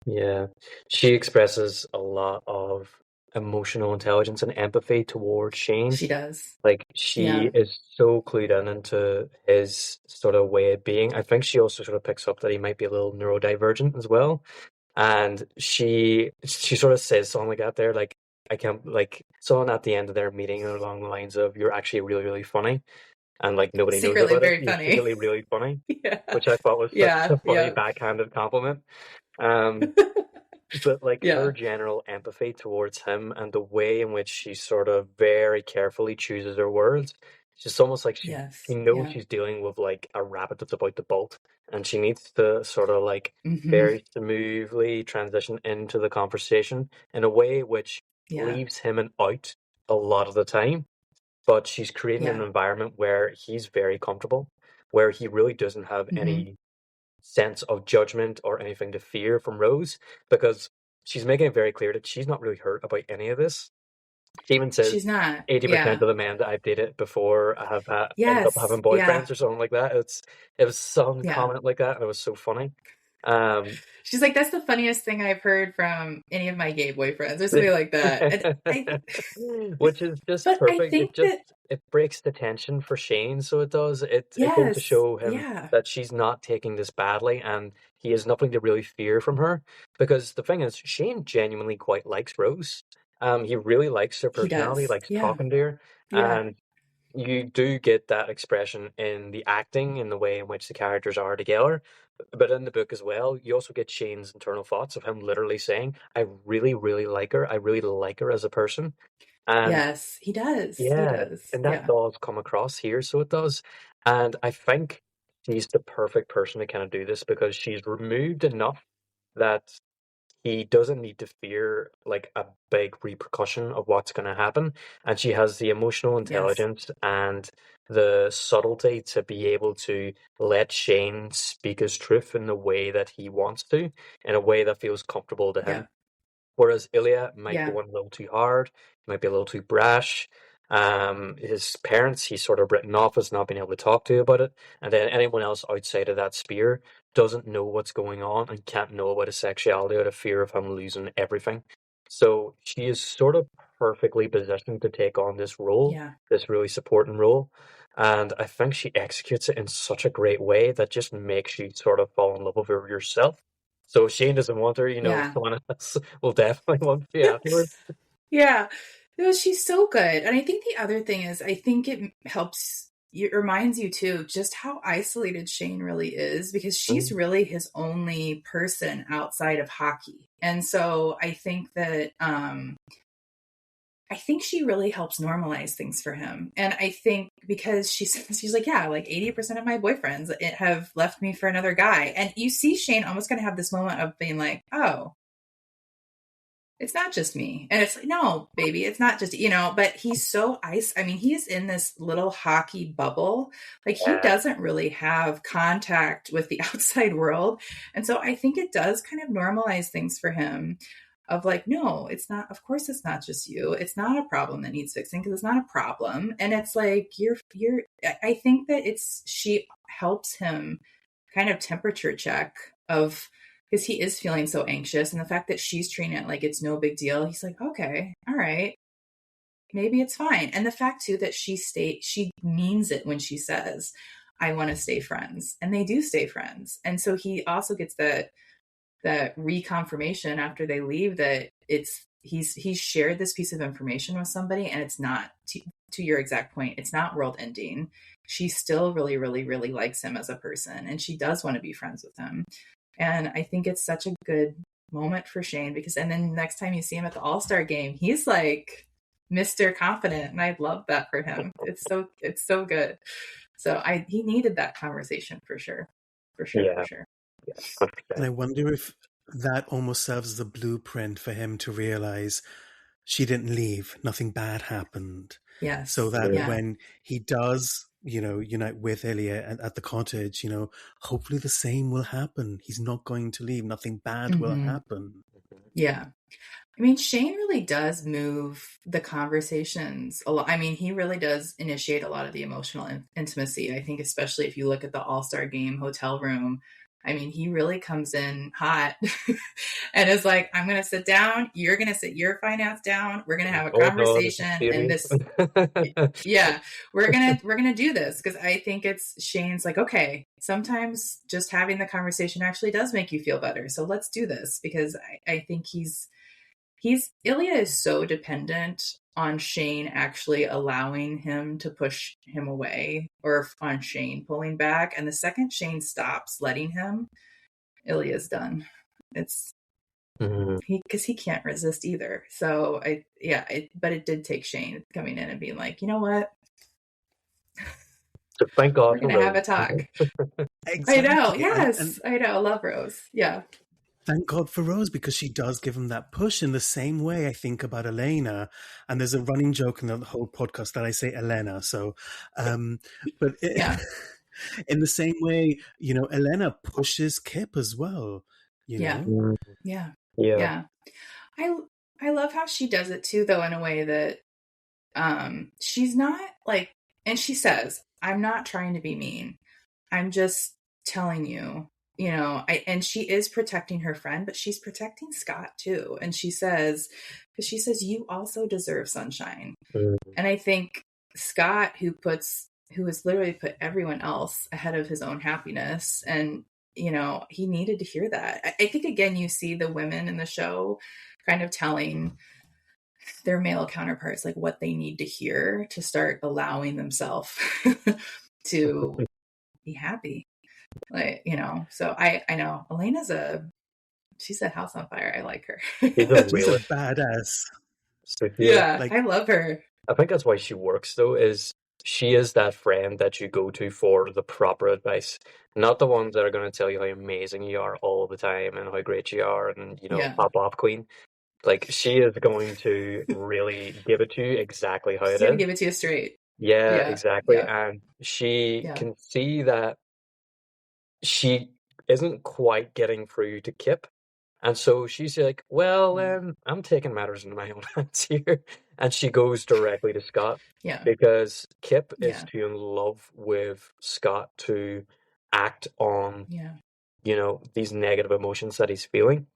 Yeah. She expresses a lot of emotional intelligence and empathy towards Shane. she does. Like, she Yeah. is so clued in into his sort of way of being. I think she also sort of picks up that he might be a little neurodivergent as well. And she sort of says something like that there, like, I can't, like, someone at the end of their meeting along the lines of, you're actually really, really funny. And, like, nobody knows Secretly about it. very You're funny. secretly really funny, Yeah. which I thought was such Yeah. a funny Yeah. backhanded compliment. Um, but, like, her Yeah. general empathy towards him and the way in which she sort of very carefully chooses her words, it's just almost like she Yes. knows Yeah. she's dealing with, like, a rabbit that's about to bolt, and she needs to sort of, like, Mm-hmm. very smoothly transition into the conversation in a way which Yeah. leaves him an out a lot of the time, but she's creating an Yeah. environment where he's very comfortable, where he really doesn't have Mm-hmm. any sense of judgment or anything to fear from Rose, because she's making it very clear that she's not really hurt about any of this. She even says She's not. 80% Yeah. of the men that I've dated before have ended up Yes. having Yeah. boyfriends or something like that. It was some Yeah. comment like that, and it was so funny. Um, She's like, that's the funniest thing I've heard from any of my gay boyfriends, or something like that. And which is just but I perfect. think that, It breaks the tension for Shane, so it does. It goes to yes. show him Yeah. that she's not taking this badly, and he has nothing to really fear from her. Because the thing is, Shane genuinely quite likes Rose. He really likes her He personality, does. likes Yeah. talking to her, Yeah. and you do get that expression in the acting, in the way in which the characters are together. But in the book as well, you also get Shane's internal thoughts of him literally saying, I really, really like her. I really like her as a person. And Yes. He does. He yeah, does. and that Yeah. does come across here, so it does. And I think she's the perfect person to kind of do this, because she's removed enough that he doesn't need to fear like a big repercussion of what's going to happen, and she has the emotional Yes. intelligence and the subtlety to be able to let Shane speak his truth in the way that he wants to, in a way that feels comfortable to Yeah. him. Whereas Ilya might Yeah. go in a little too hard, he might be a little too brash. His parents, he's sort of written off as not being able to talk to about it, and then anyone else outside of that sphere doesn't know what's going on and can't know about his sexuality out of fear of him losing everything. So she is sort of perfectly positioned to take on this role, Yeah. this really supporting role, and I think she executes it in such a great way that just makes you sort of fall in love with her yourself. So if Shane doesn't want her, Yeah. someone else will definitely want you afterwards. Yeah. No, she's so good. And I think the other thing is, I think it helps it reminds you too just how isolated Shane really is, because she's really his only person outside of hockey. And so I think that I think she really helps normalize things for him. And I think because she's like, yeah, like 80% of my boyfriends have left me for another guy. And you see Shane almost going to have this moment of being like, oh, it's not just me. And it's like, no, baby, it's not just, but he's so he's in this little hockey bubble. Like he doesn't really have contact with the outside world. And so I think it does kind of normalize things for him of like, no, it's not, of course it's not just you. It's not a problem that needs fixing because it's not a problem. And it's like, I think that she helps him kind of temperature check of, because he is feeling so anxious, and the fact that she's treating it like it's no big deal, he's like, okay, all right, maybe it's fine. And the fact too that she means it when she says, I want to stay friends, and they do stay friends. And so he also gets that reconfirmation after they leave that he's shared this piece of information with somebody, and it's not, to your exact point, it's not world ending. She still really, really, really likes him as a person, and she does want to be friends with him. And I think it's such a good moment for Shane, because, and then next time you see him at the All-Star game, he's like Mr. Confident. And I love that for him. It's so good. So he needed that conversation for sure. For sure. Yeah. And I wonder if that almost serves as a blueprint for him to realize she didn't leave. Nothing bad happened. Yes. So that when he does, unite with Ilya at the cottage, hopefully the same will happen. He's not going to leave. Nothing bad will happen. Yeah. I mean, Shane really does move the conversations a lot. I mean, he really does initiate a lot of the emotional intimacy. I think, especially if you look at the All-Star game hotel room, I mean, he really comes in hot and is like, I'm going to sit down. You're going to sit your finance down. We're going to have a conversation. And this, yeah, we're going to do this. Cause I think it's Shane's like, okay, sometimes just having the conversation actually does make you feel better. So let's do this, because I think Ilya is so dependent on Shane actually allowing him to push him away, or on Shane pulling back. And the second Shane stops letting him, Ilya's done. It's because he can't resist either. So but it did take Shane coming in and being like, you know what? So thank God we're going to have a talk. Exactly. I know. Yes. I know. Love Rose. Yeah. Thank God for Rose, because she does give him that push. In the same way I think about Elena, and there's a running joke in the whole podcast that I say Elena. So, in the same way, Elena pushes Kip as well. Yeah. I love how she does it too, though, in a way that she's not like, and she says, I'm not trying to be mean. I'm just telling you. And she is protecting her friend, but she's protecting Scott too. And she says, you also deserve sunshine. And I think Scott, who has literally put everyone else ahead of his own happiness, and, he needed to hear that. I think, again, you see the women in the show kind of telling their male counterparts like what they need to hear to start allowing themselves to be happy. Like, so I know Elena's she's a house on fire. I like her. She's a badass. Yeah, I love her. I think that's why she works, though, is she is that friend that you go to for the proper advice, not the ones that are going to tell you how amazing you are all the time and how great you are and, pop off queen. Like, she is going to really give it to you exactly how it is. She's going to give it to you straight. Yeah, exactly. Yeah. And she can see that she isn't quite getting through to Kip. And so she's like, well, I'm taking matters into my own hands here. And she goes directly to Scott. Yeah. Because Kip is too in love with Scott to act on, these negative emotions that he's feeling.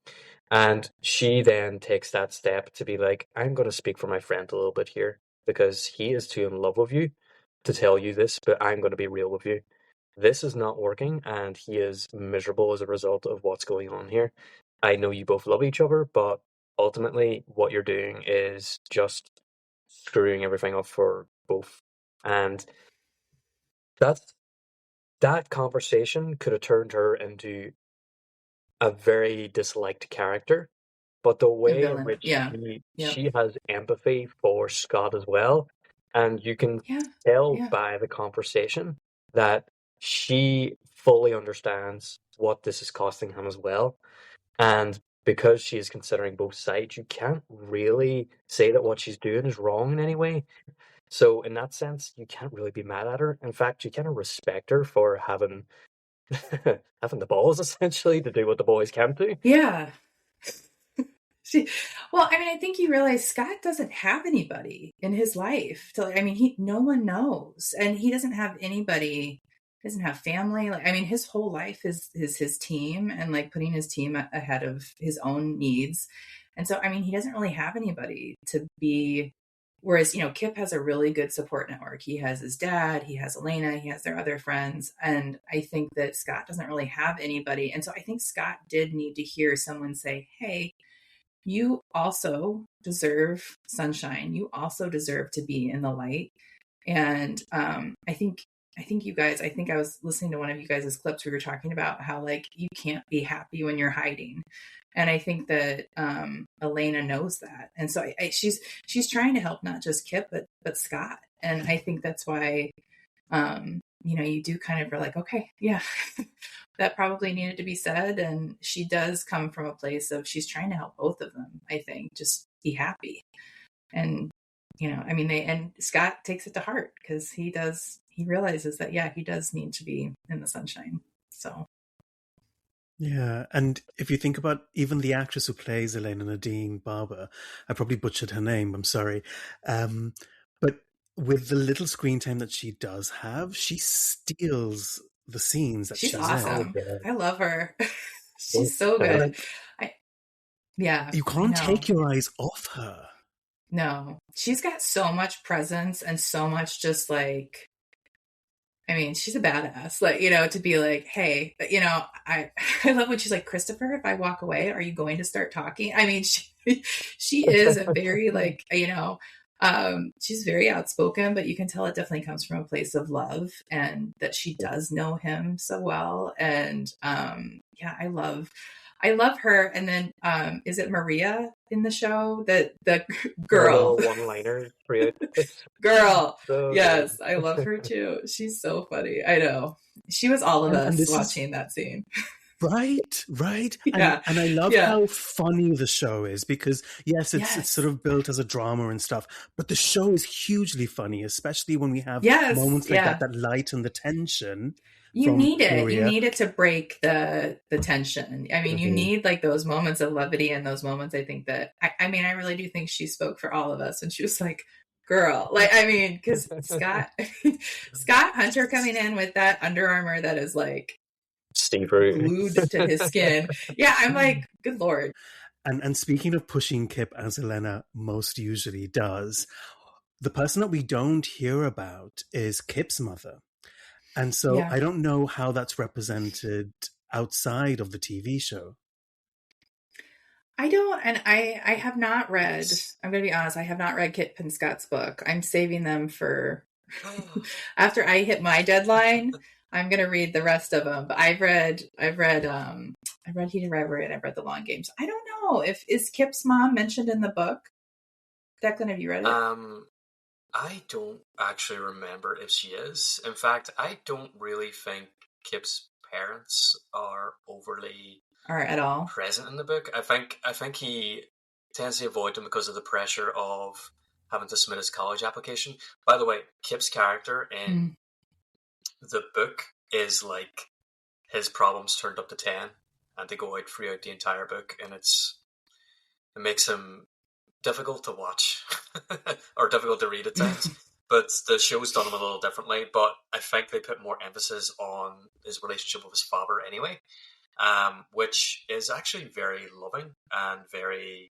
And she then takes that step to be like, I'm going to speak for my friend a little bit here, because he is too in love with you to tell you this, but I'm going to be real with you. This is not working, and he is miserable as a result of what's going on here. I know you both love each other, but ultimately what you're doing is just screwing everything up for both. And that conversation could have turned her into a very disliked character, but the A way in villain. which Yeah. Yep. she has empathy for Scott as well, and you can Yeah. tell Yeah. by the conversation that she fully understands what this is costing him as well. And because she is considering both sides, you can't really say that what she's doing is wrong in any way. So in that sense, you can't really be mad at her. In fact, you kind of respect her for having having the balls essentially to do what the boys can't do. Yeah. She, well, I mean, I think you realize Scott doesn't have anybody in his life. I mean, no one knows, and he doesn't have anybody. Doesn't have family. Like, I mean, his whole life is his team, and like putting his team ahead of his own needs. And so, I mean, he doesn't really have anybody to be. Whereas, Kip has a really good support network. He has his dad, he has Elena, he has their other friends. And I think that Scott doesn't really have anybody. And so I think Scott did need to hear someone say, hey, you also deserve sunshine. You also deserve to be in the light. And I think you guys, I think I was listening to one of you guys' clips. We were talking about how like you can't be happy when you're hiding. And I think that Elena knows that. And so she's trying to help not just Kip, but Scott. And I think that's why you do kind of are like, okay, yeah, that probably needed to be said. And she does come from a place of she's trying to help both of them, I think, just be happy. And, I mean, and Scott takes it to heart because he realizes that, yeah, he does need to be in the sunshine. So. Yeah, and if you think about even the actress who plays Elena, Nadine Barber, I probably butchered her name, I'm sorry. But with the little screen time that she does have, she steals the scenes that She's she's awesome. in. I love her. She's so good. Like, you can't take your eyes off her. No, she's got so much presence and so much just like, I mean, she's a badass, like, to be like, hey, I love when she's like, Christopher, if I walk away, are you going to start talking? I mean, she is a very like, she's very outspoken, but you can tell it definitely comes from a place of love and that she does know him so well. And yeah, I love her. And then is it Maria in the show? The girl. One-liner. Girl. So Yes, good. I love her too. She's so funny. I know. She was all of us watching that scene. Right. Yeah. And I love how funny the show is because, yes, it's sort of built as a drama and stuff, but the show is hugely funny, especially when we have moments like that lighten the tension. You need it. Maria. You need it to break the tension. I mean, you need like those moments of levity and those moments. I think that, I mean, I really do think she spoke for all of us and she was like, girl, like, I mean, because Scott Hunter coming in with that Under Armour that is like glued to his skin. Yeah, I'm like, good Lord. And speaking of pushing Kip as Elena most usually does, the person that we don't hear about is Kip's mother. And so I don't know how that's represented outside of the TV show. I don't, and I have not read, I'm going to be honest, I have not read Kip and Scott's book. I'm saving them for after I hit my deadline. I'm going to read the rest of them. But I've read Heated Rivalry and I've read The Long Game. So I don't know is Kip's mom mentioned in the book? Declan, have you read it? I don't actually remember if she is. In fact, I don't really think Kip's parents are overly at all present in the book. I think he tends to avoid them because of the pressure of having to submit his college application. By the way, Kip's character in the book is like his problems turned up to 10 and they go out throughout the entire book, and it makes him difficult to watch or difficult to read at times. But the show's done him a little differently, but I think they put more emphasis on his relationship with his father anyway, which is actually very loving and very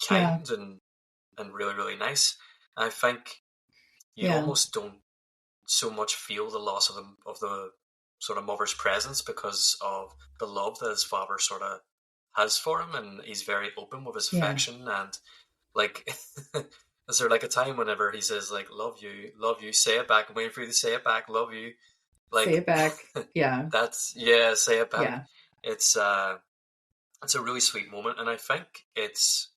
kind and really, really nice. I think you almost don't so much feel the loss of the sort of mother's presence because of the love that his father sort of has for him, and he's very open with his affection, and like Is there like a time whenever he says like love you, say it back, I'm waiting for you to say it back, love you. Like say it back. Yeah. Say it back. Yeah. It's a really sweet moment, and I think it's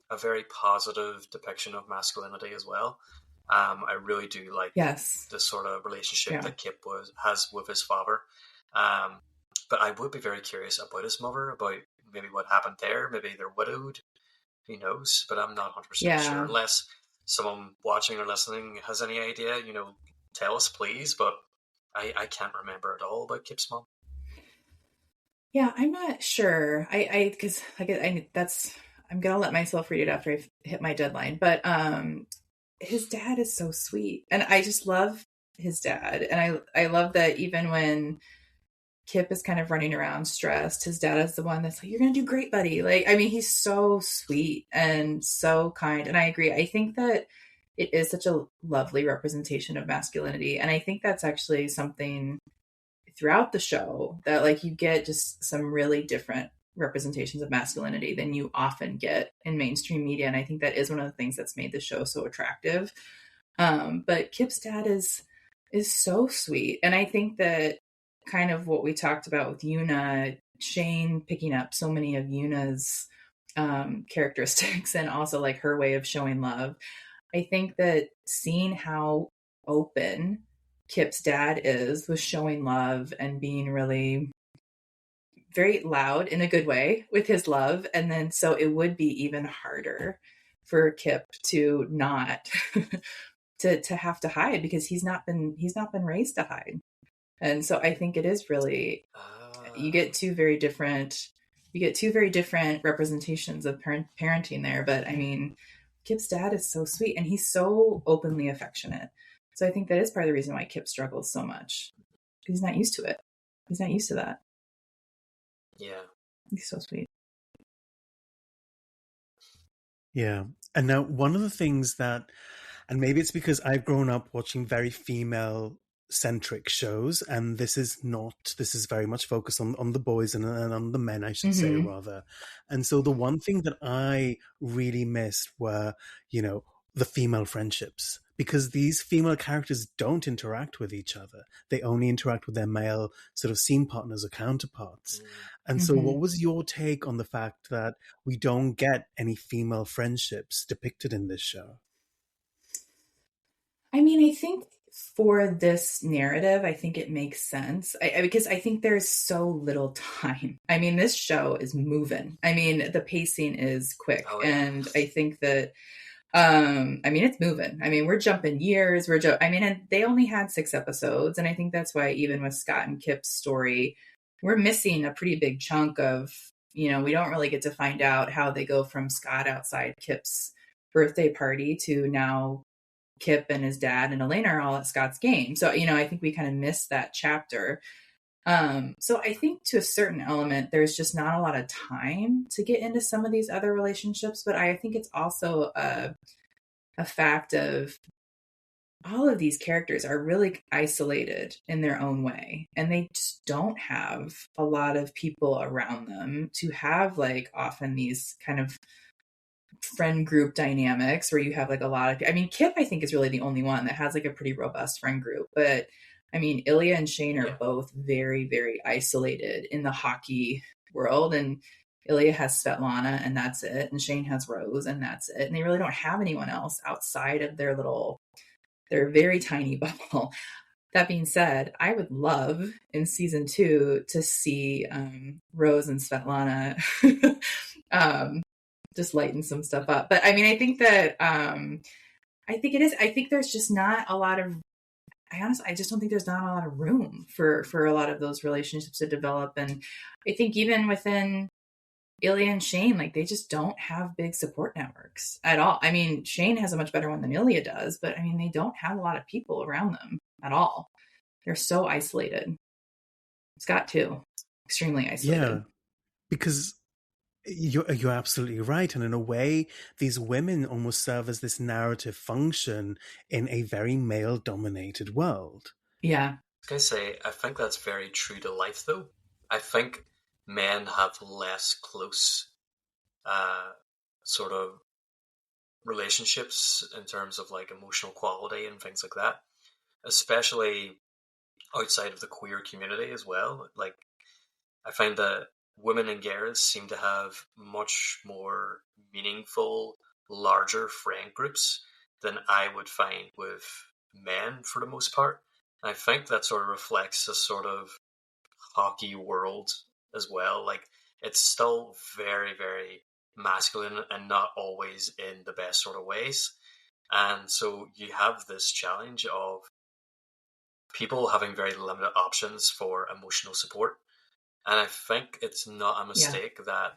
a very positive depiction of masculinity as well. I really do like Yes. the sort of relationship that Kip has with his father. But I would be very curious about his mother, about maybe what happened there. Maybe they're widowed. Who knows? But I'm not 100% sure. Unless someone watching or listening has any idea, tell us please. But I can't remember at all about Kip's mom. Yeah, I'm not sure. Because I'm gonna let myself read it after I hit my deadline. But his dad is so sweet, and I just love his dad, and I love that even when Kip is kind of running around stressed, his dad is the one that's like, "You're gonna do great, buddy." Like, I mean, he's so sweet and so kind, and I agree. I think that it is such a lovely representation of masculinity, and I think that's actually something throughout the show that like you get just some really different representations of masculinity than you often get in mainstream media, and I think that is one of the things that's made the show so attractive. But Kip's dad is so sweet, and I think that kind of what we talked about with Yuna, Shane picking up so many of Yuna's characteristics and also like her way of showing love. I think that seeing how open Kip's dad is with showing love and being really very loud in a good way with his love. And then so it would be even harder for Kip to not to have to hide because he's not been raised to hide. And so I think it is really you get two very different representations of parenting there. But I mean, Kip's dad is so sweet and he's so openly affectionate. So I think that is part of the reason why Kip struggles so much. He's not used to it. He's not used to that. Yeah. He's so sweet. Yeah. And now one of the things that, and maybe it's because I've grown up watching very female-centric shows, and this is very much focused on the boys and on the men, I should say, rather. And so the one thing that I really missed were, the female friendships, because these female characters don't interact with each other. They only interact with their male sort of scene partners or counterparts. And so what was your take on the fact that we don't get any female friendships depicted in this show? I mean, I think for this narrative, I think it makes sense because I think there's so little time. I mean, this show is moving. I mean, the pacing is quick. And I think that I mean, it's moving. I mean, we're jumping years. And they only had 6 episodes. And I think that's why even with Scott and Kip's story, we're missing a pretty big chunk of, we don't really get to find out how they go from Scott outside Kip's birthday party to now Kip and his dad and Elena are all at Scott's game. So, I think we kind of missed that chapter. So I think to a certain element, there's just not a lot of time to get into some of these other relationships, but I think it's also a fact of all of these characters are really isolated in their own way, and they just don't have a lot of people around them to have like often these kind of friend group dynamics where you have like a lot of, I mean, Kip, I think is really the only one that has like a pretty robust friend group, but I mean, Ilya and Shane are both very, very isolated in the hockey world. And Ilya has Svetlana and that's it. And Shane has Rose and that's it. And they really don't have anyone else outside of their very tiny bubble. That being said, I would love in season 2 to see Rose and Svetlana just lighten some stuff up. But I mean, I think that I think there's just not a lot of, I just don't think there's not a lot of room for a lot of those relationships to develop. And I think even within Ilya and Shane, like they just don't have big support networks at all. I mean, Shane has a much better one than Ilya does, but I mean, they don't have a lot of people around them at all. They're so isolated. Scott too, extremely isolated. Yeah, because you're absolutely right. And in a way, these women almost serve as this narrative function in a very male-dominated world. Yeah. I was going to say, I think that's very true to life, though. I think men have less close sort of relationships in terms of like emotional quality and things like that, especially outside of the queer community as well. Like, I find that women and girls seem to have much more meaningful, larger friend groups than I would find with men for the most part. I think that sort of reflects a sort of hockey world as well. Like, it's still very, very masculine and not always in the best sort of ways. And so you have this challenge of people having very limited options for emotional support. And I think it's not a mistake that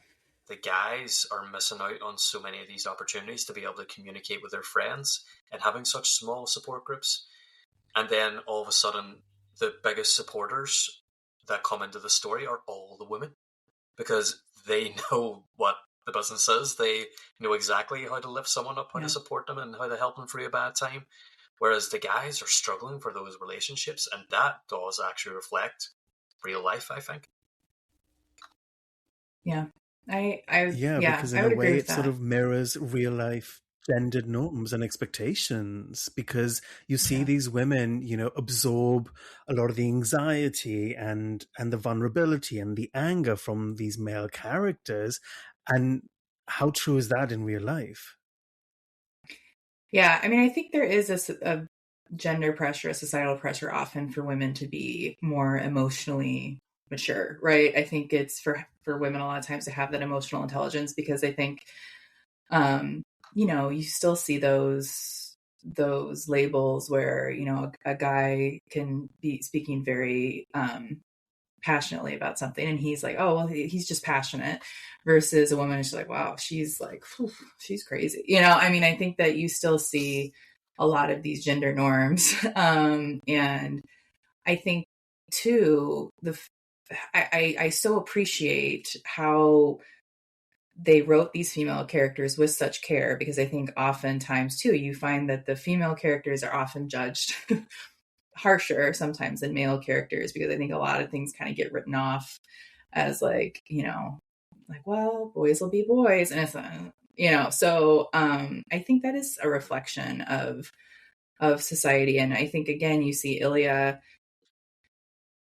the guys are missing out on so many of these opportunities to be able to communicate with their friends and having such small support groups. And then all of a sudden, the biggest supporters that come into the story are all the women, because they know what the business is. They know exactly how to lift someone up, how to support them, and how to help them through a bad time. Whereas the guys are struggling for those relationships, and that does actually reflect real life, I think. Yeah. Because in I a would agree way with it sort that. of mirrors real life gendered norms and expectations, because you see these women, absorb a lot of the anxiety and the vulnerability and the anger from these male characters. And how true is that in real life? Yeah, I mean, I think there is a gender pressure, a societal pressure often for women to be more emotionally mature, right? I think it's for women a lot of times to have that emotional intelligence, because I think you still see those labels where, a guy can be speaking very passionately about something and he's like, oh well, he's just passionate, versus a woman is like, wow, she's like, she's crazy. I mean, I think that you still see a lot of these gender norms. And I think too, I so appreciate how they wrote these female characters with such care, because I think oftentimes too, you find that the female characters are often judged harsher sometimes than male characters, because I think a lot of things kind of get written off as like, like, well, boys will be boys. And it's, so I think that is a reflection of society. And I think, again, you see Ilya.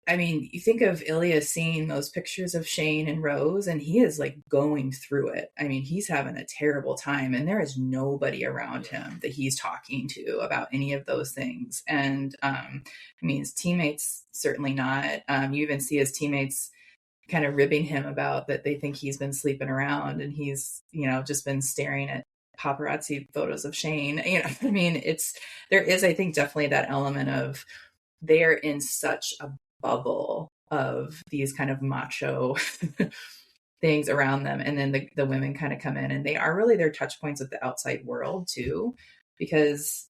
I mean, you think of Ilya seeing those pictures of Shane and Rose, and he is like going through it. I mean, he's having a terrible time, and there is nobody around him that he's talking to about any of those things. And I mean, his teammates certainly not. You even see his teammates kind of ribbing him about that they think he's been sleeping around, and he's, just been staring at paparazzi photos of Shane. I mean, there is, I think, definitely that element of they're in such a bubble of these kind of macho things around them, and then the women kind of come in, and they are really their touch points with the outside world too, because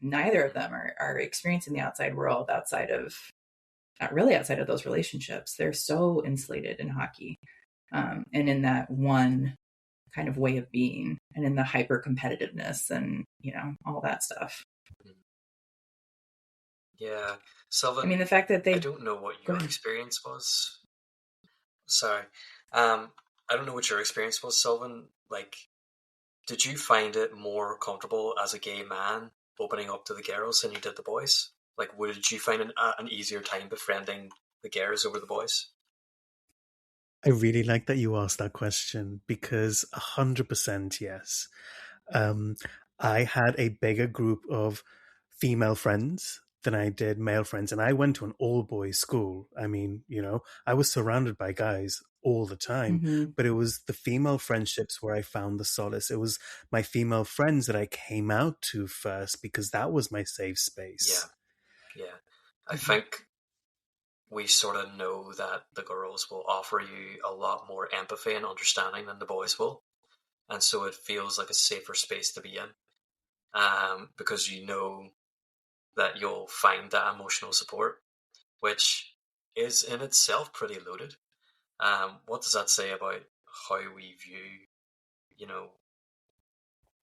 neither of them are experiencing the outside world outside of those relationships. They're so insulated in hockey, and in that one kind of way of being, and in the hyper competitiveness and all that stuff. Yeah, Silvan, I mean, the fact that I don't know what your experience was. Sorry. I don't know what your experience was, Silvan. Like, did you find it more comfortable as a gay man opening up to the girls than you did the boys? Like, did you find an easier time befriending the girls over the boys? I really like that you asked that question, because 100% yes. I had a bigger group of female friends than I did male friends, and I went to an all-boys school. I mean, I was surrounded by guys all the time, but it was the female friendships where I found the solace. It was my female friends that I came out to first, because that was my safe space. Yeah. I think we sort of know that the girls will offer you a lot more empathy and understanding than the boys will. And so it feels like a safer space to be in, because you know that you'll find that emotional support, which is in itself pretty loaded. What does that say about how we view,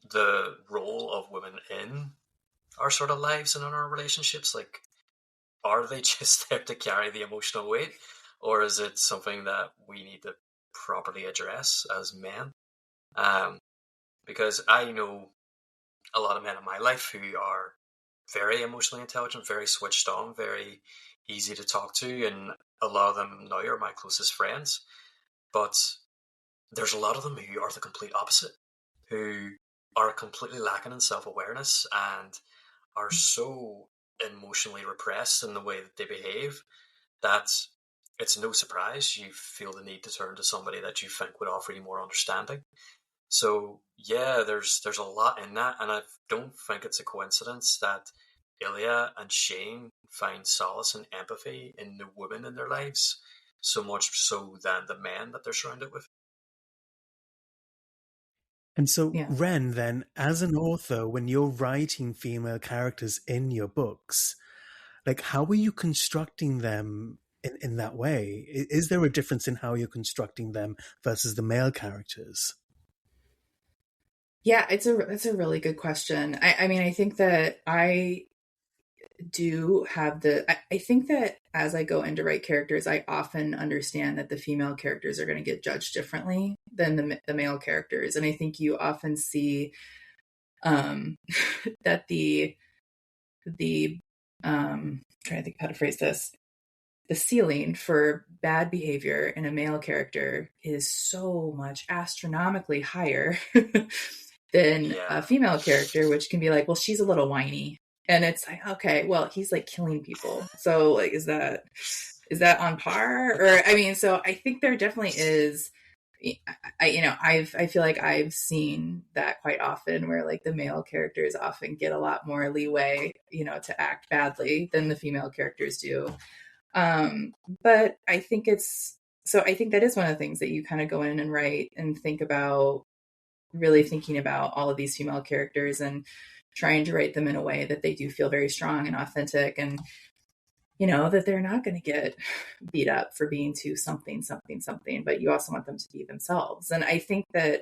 the role of women in our sort of lives and in our relationships? Like, are they just there to carry the emotional weight, or is it something that we need to properly address as men? Because I know a lot of men in my life who are very emotionally intelligent, very switched on, very easy to talk to, and a lot of them now are my closest friends. But there's a lot of them who are the complete opposite, who are completely lacking in self-awareness and are so emotionally repressed in the way that they behave that it's no surprise you feel the need to turn to somebody that you think would offer you more understanding. So yeah, there's a lot in that, and I don't think it's a coincidence that Ilya and Shane find solace and empathy in the women in their lives so much so than the men that they're surrounded with. And so, Yeah. Ren, then, as an author, when you're writing female characters in your books, like, how are you constructing them in that way? Is there a difference in how you're constructing them versus the male characters? Yeah, that's a really good question. I mean, I think that I do have I think that as I go into write characters, I often understand that the female characters are going to get judged differently than the male characters. And I think you often see that the trying to think how to phrase this, the ceiling for bad behavior in a male character is so much astronomically higher than a Yeah. female character, which can be like, well, she's a little whiny. And it's like, okay, well, he's like killing people. So like, is that on par? Or, I mean, so I think there definitely is, I feel like I've seen that quite often where like the male characters often get a lot more leeway, to act badly than the female characters do. But I think I think that is one of the things that you kind of go in and write and think about, really thinking about all of these female characters and trying to write them in a way that they do feel very strong and authentic, and that they're not going to get beat up for being too something, but you also want them to be themselves. And I think that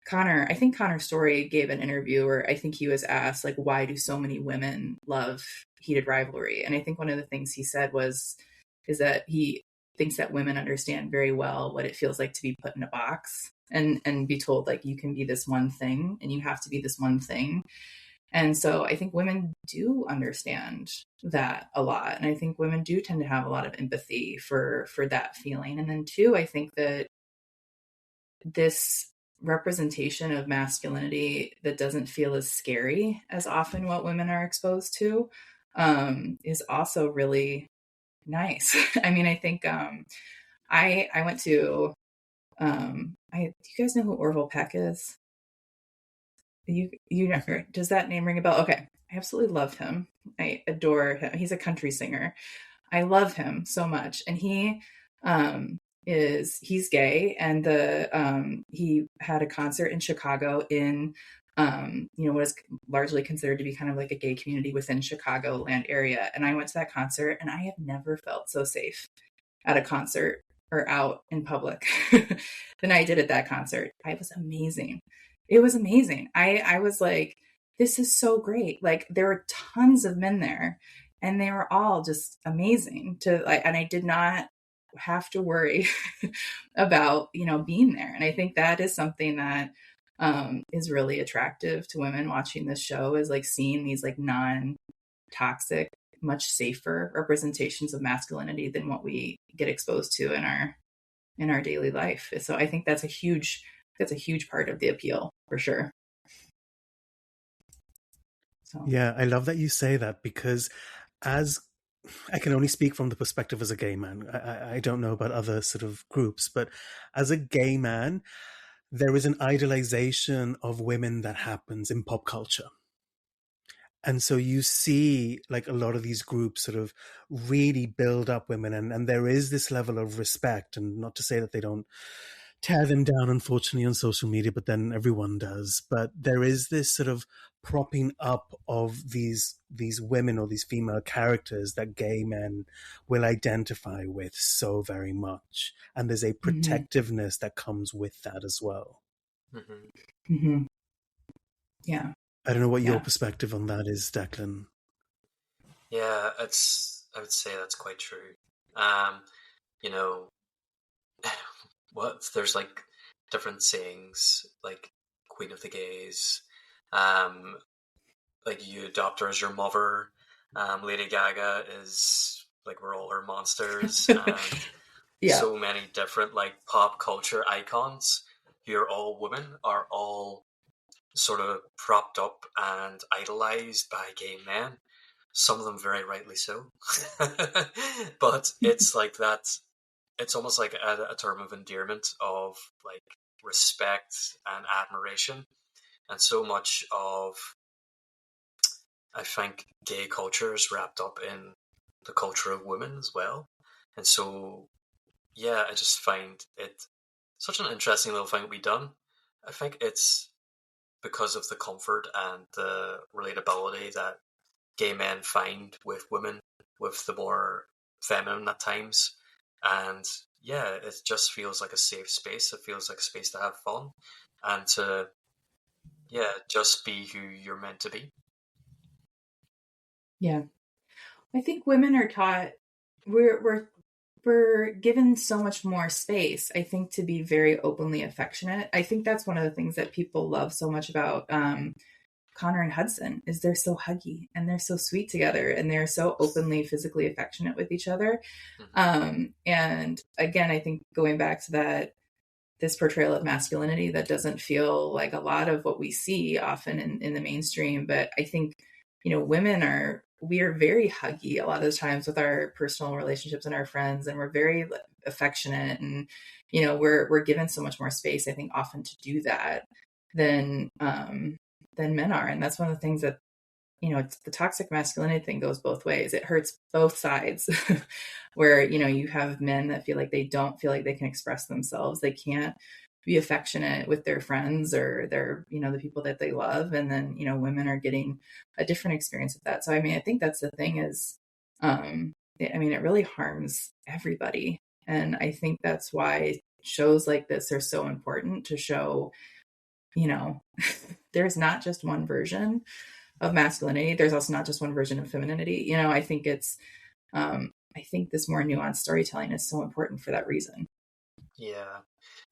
Connor Story gave an interview where I think he was asked, like, why do so many women love Heated Rivalry? And I think one of the things he said is that he thinks that women understand very well what it feels like to be put in a box and be told, like, you can be this one thing and you have to be this one thing. And so I think women do understand that a lot. And I think women do tend to have a lot of empathy for that feeling. And then too, I think that this representation of masculinity that doesn't feel as scary as often what women are exposed to is also really nice. I mean, I think I went to do you guys know who Orville Peck is? Does that name ring a bell? Okay. I absolutely love him. I adore him. He's a country singer. I love him so much. And he's gay, and he had a concert in Chicago in what is largely considered to be kind of like a gay community within Chicagoland area. And I went to that concert and I have never felt so safe at a concert or out in public than I did at that concert. It was amazing. It was amazing. I was like, this is so great. Like, there were tons of men there and they were all just amazing and I did not have to worry about, being there. And I think that is something that is really attractive to women watching this show, is like seeing these like non-toxic, much safer representations of masculinity than what we get exposed to in our daily life. So I think that's a huge part of the appeal, for sure. So. Yeah, I love that you say that, because as I can only speak from the perspective as a gay man. I don't know about other sort of groups, but as a gay man, there is an idolization of women that happens in pop culture. And so you see like a lot of these groups sort of really build up women, and there is this level of respect, and not to say that they don't tear them down, unfortunately, on social media, but then everyone does. But there is this sort of propping up of these women or these female characters that gay men will identify with so very much. And there's a protectiveness that comes with that as well. Mm-hmm. Mm-hmm. Yeah. I don't know what your perspective on that is, Declan. Yeah, I would say that's quite true. There's like different sayings, like Queen of the Gays, Like you adopt her as your mother. Lady Gaga is like we're all her monsters, and Yeah. so many different like pop culture icons who are all women are all sort of propped up and idolized by gay men. Some of them very rightly so. But it's like that. It's almost like a term of endearment of like respect and admiration. And so much of, I think, gay culture is wrapped up in the culture of women as well. And so, yeah, I just find it such an interesting little thing to be done. I think it's because of the comfort and the relatability that gay men find with women, with the more feminine at times. And yeah, it just feels like a safe space. It feels like a space to have fun and to, yeah, just be who you're meant to be. Yeah. I think women are taught, we're given so much more space, I think, to be very openly affectionate. I think that's one of the things that people love so much about Connor and Hudson is they're so huggy and they're so sweet together and they're so openly physically affectionate with each other. And again, I think going back to this portrayal of masculinity that doesn't feel like a lot of what we see often in the mainstream. But I think, we are very huggy a lot of the times with our personal relationships and our friends, and we're very affectionate, and, we're given so much more space, I think, often to do that than men are. And that's one of the things that, it's the toxic masculinity thing goes both ways. It hurts both sides where, you have men that feel like they don't feel like they can express themselves. They can't be affectionate with their friends or their, the people that they love. And then, women are getting a different experience of that. So, I mean, I think that's the thing is, it really harms everybody. And I think that's why shows like this are so important to show, there's not just one version of masculinity. There's also not just one version of femininity. I think I think this more nuanced storytelling is so important for that reason. Yeah.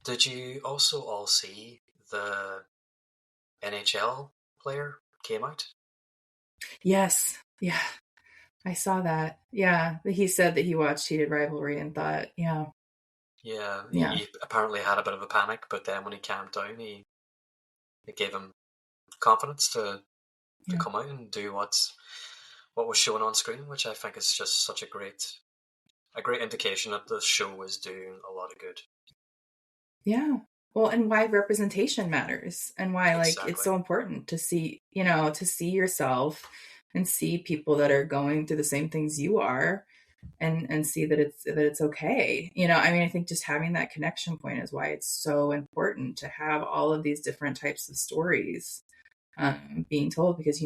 Did you also all see the NHL player came out? Yes. Yeah. I saw that. Yeah. He said that he watched Heated Rivalry and thought, yeah. Yeah. He apparently had a bit of a panic, but then when he calmed down, it gave him confidence to come out and do what was shown on screen, which I think is just such a great indication that the show is doing a lot of good. Yeah. Well, and why representation matters and why Exactly. it's so important to see, to see yourself and see people that are going through the same things you are and see that it's okay. I think just having that connection point is why it's so important to have all of these different types of stories being told, because,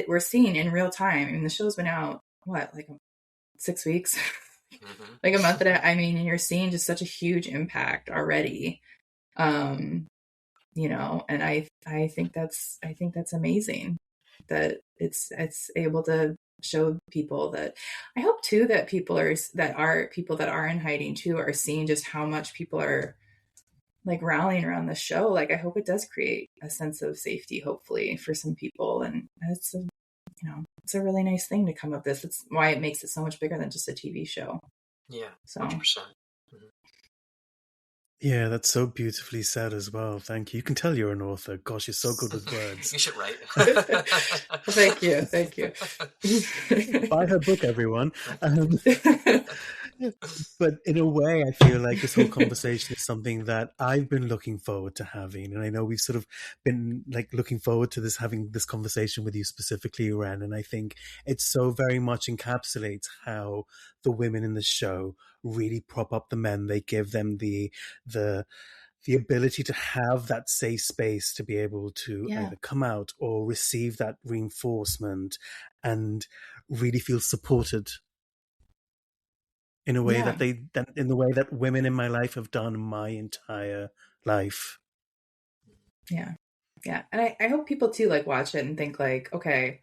we're seeing in real time. The show's been out, what, like 6 weeks? Mm-hmm. Like a month and you're seeing just such a huge impact already. And I think that's amazing that it's able to show people that. I hope too that people that are in hiding too are seeing just how much people are like rallying around the show. Like, I hope it does create a sense of safety, hopefully, for some people. And it's it's a really nice thing to come up this. It's why it makes it so much bigger than just a TV show. Yeah, 100%. Mm-hmm. Yeah, that's so beautifully said as well. Thank you. You can tell you're an author. Gosh, you're so good with words. You should write. Thank you. Buy her book, everyone. But in a way, I feel like this whole conversation is something that I've been looking forward to having. And I know we've sort of been like looking forward to having this conversation with you specifically, Ren. And I think it so very much encapsulates how the women in the show really prop up the men. They give them the ability to have that safe space to be able to either come out or receive that reinforcement and really feel supported in a way in the way that women in my life have done my entire life. Yeah. And I hope people too watch it and think okay,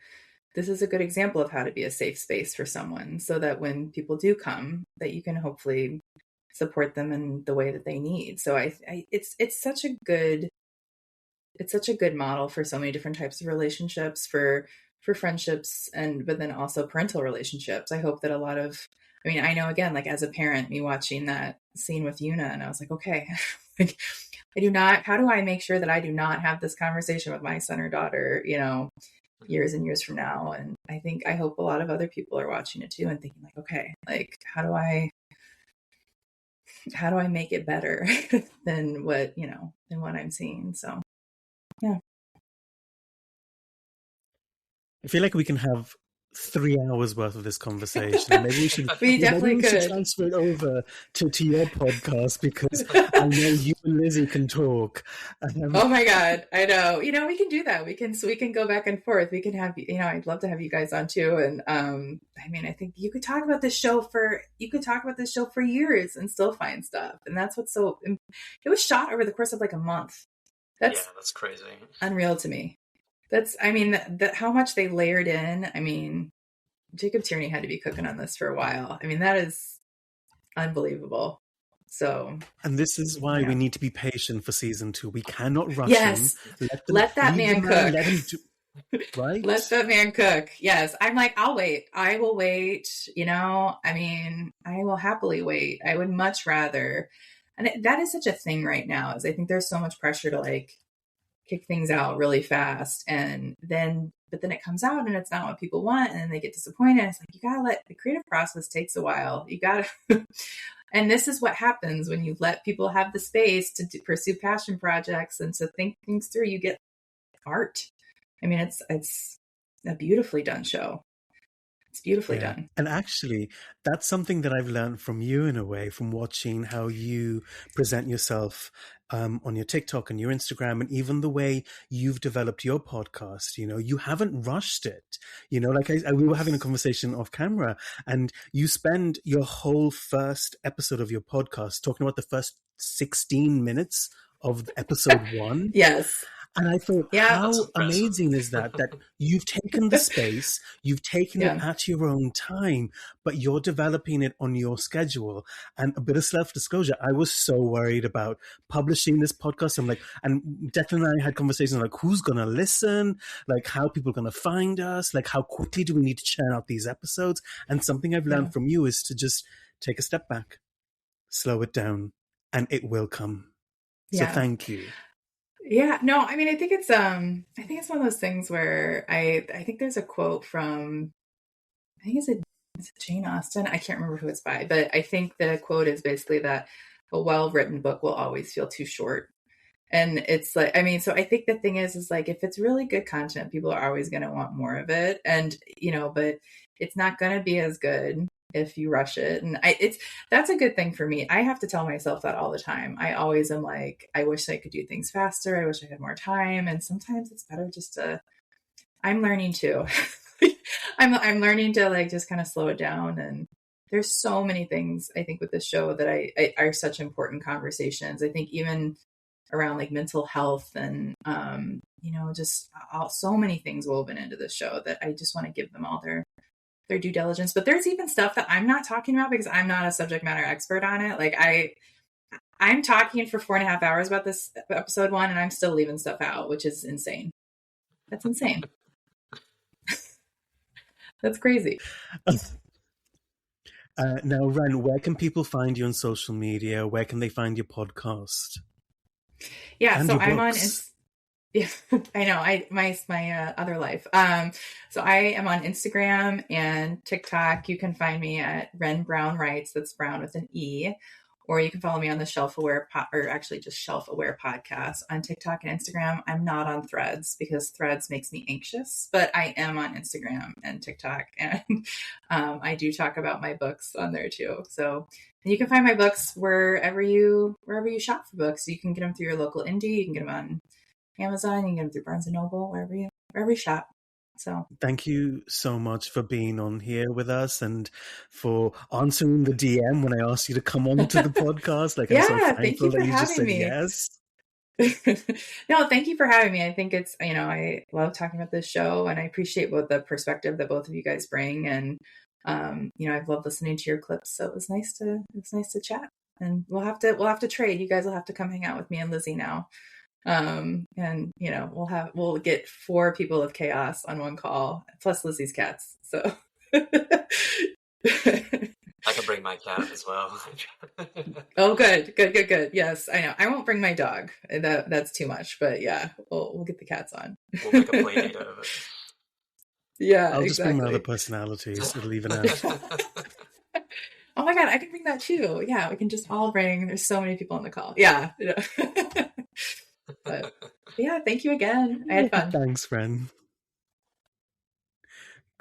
this is a good example of how to be a safe space for someone, so that when people do come, that you can hopefully support them in the way that they need. So it's such a good it's such a good model for so many different types of relationships, for friendships, but then also parental relationships. I hope that I know, again, like as a parent, me watching that scene with Yuna, and I was like, okay, like, how do I make sure that I do not have this conversation with my son or daughter, years and years from now? And I hope a lot of other people are watching it too and thinking like, okay, like how do I make it better than what I'm seeing? So, yeah. I feel like we can have 3 hours worth of this conversation. Maybe we should. We definitely should could transfer it over to your podcast, because I know you and Lizzie can talk. Oh my God, I know. We can do that. We can go back and forth. We can have. I'd love to have you guys on too. And I think you could talk about this show for years and still find stuff. And that's what's so. It was shot over the course of like a month. That's crazy. Unreal to me. How much they layered in. Jacob Tierney had to be cooking on this for a while. That is unbelievable. So, and this is why we need to be patient for season 2. We cannot rush him. Let that man cook. Let him do, right? Let that man cook. Yes. I'm like, I'll wait. I will wait. I will happily wait. I would much rather. And that is such a thing right now, is I think there's so much pressure to like kick things out really fast, but then it comes out and it's not what people want, and then they get disappointed. It's like, you gotta the creative process takes a while. You gotta, and this is what happens when you let people have the space to pursue passion projects and to think things through. You get art. It's a beautifully done show. It's beautifully done. And actually, that's something that I've learned from you in a way, from watching how you present yourself on your TikTok and your Instagram, and even the way you've developed your podcast. You haven't rushed it. We were having a conversation off camera, and you spend your whole first episode of your podcast talking about the first 16 minutes of episode 1. Yes. And I thought, how amazing is that you've taken the space, you've taken it at your own time, but you're developing it on your schedule. And a bit of self-disclosure, I was so worried about publishing this podcast. And Declan and I had conversations like, who's going to listen? Like, how people are going to find us? Like, how quickly do we need to churn out these episodes? And something I've learned from you is to just take a step back, slow it down, and it will come. So thank you. Yeah, no, I think it's one of those things where I think there's a quote from, is it Jane Austen? I can't remember who it's by, but I think the quote is basically that a well-written book will always feel too short. And it's like, so I think the thing is like, if it's really good content, people are always going to want more of it. And, but it's not going to be as good if you rush it. And that's a good thing for me. I have to tell myself that all the time. I always am like, I wish I could do things faster. I wish I had more time. And sometimes it's better I'm learning to, I'm learning to like, just kind of slow it down. And there's so many things I think with this show that are such important conversations. I think even around like mental health and, just so many things woven into this show that I just want to give them all their due diligence. But there's even stuff that I'm not talking about because I'm not a subject matter expert on it. Like I'm talking for 4.5 hours about this episode 1, and I'm still leaving stuff out, which is insane. That's insane. That's crazy. Now, Ren, where can people find you on social media? Where can they find your podcast? Yeah, and so your I'm on. books? Yeah, I know. My other life. So I am on Instagram and TikTok. You can find me at Ren Browne Writes. That's Brown with an E. Or you can follow me on the Shelf Aware just Shelf Aware podcast on TikTok and Instagram. I'm not on Threads because Threads makes me anxious, but I am on Instagram and TikTok, and I do talk about my books on there too. So, and you can find my books wherever you shop for books. You can get them through your local indie. You can get them on Amazon. You can get them through Barnes and Noble, wherever you shop. So thank you so much for being on here with us and for answering the DM when I asked you to come on to the podcast. Like, I'm so thankful that you just said yes. No, thank you for having me. I think it's, I love talking about this show, and I appreciate the perspective that both of you guys bring. And, I've loved listening to your clips. So it was nice to chat, and we'll have to trade. You guys will have to come hang out with me and Lizzie now. And we'll get 4 people of chaos on one call, plus Lizzie's cats. So I can bring my cat as well. Oh, good. Yes, I know. I won't bring my dog. That's too much. But yeah, we'll get the cats on. We'll make a play date out of it. Yeah, I'll just bring my exactly. other personalities. It'll even out. Oh my god, I can bring that too. Yeah, we can just all bring. There's so many people on the call. Yeah. But yeah, thank you again. I had fun. Thanks, Ren.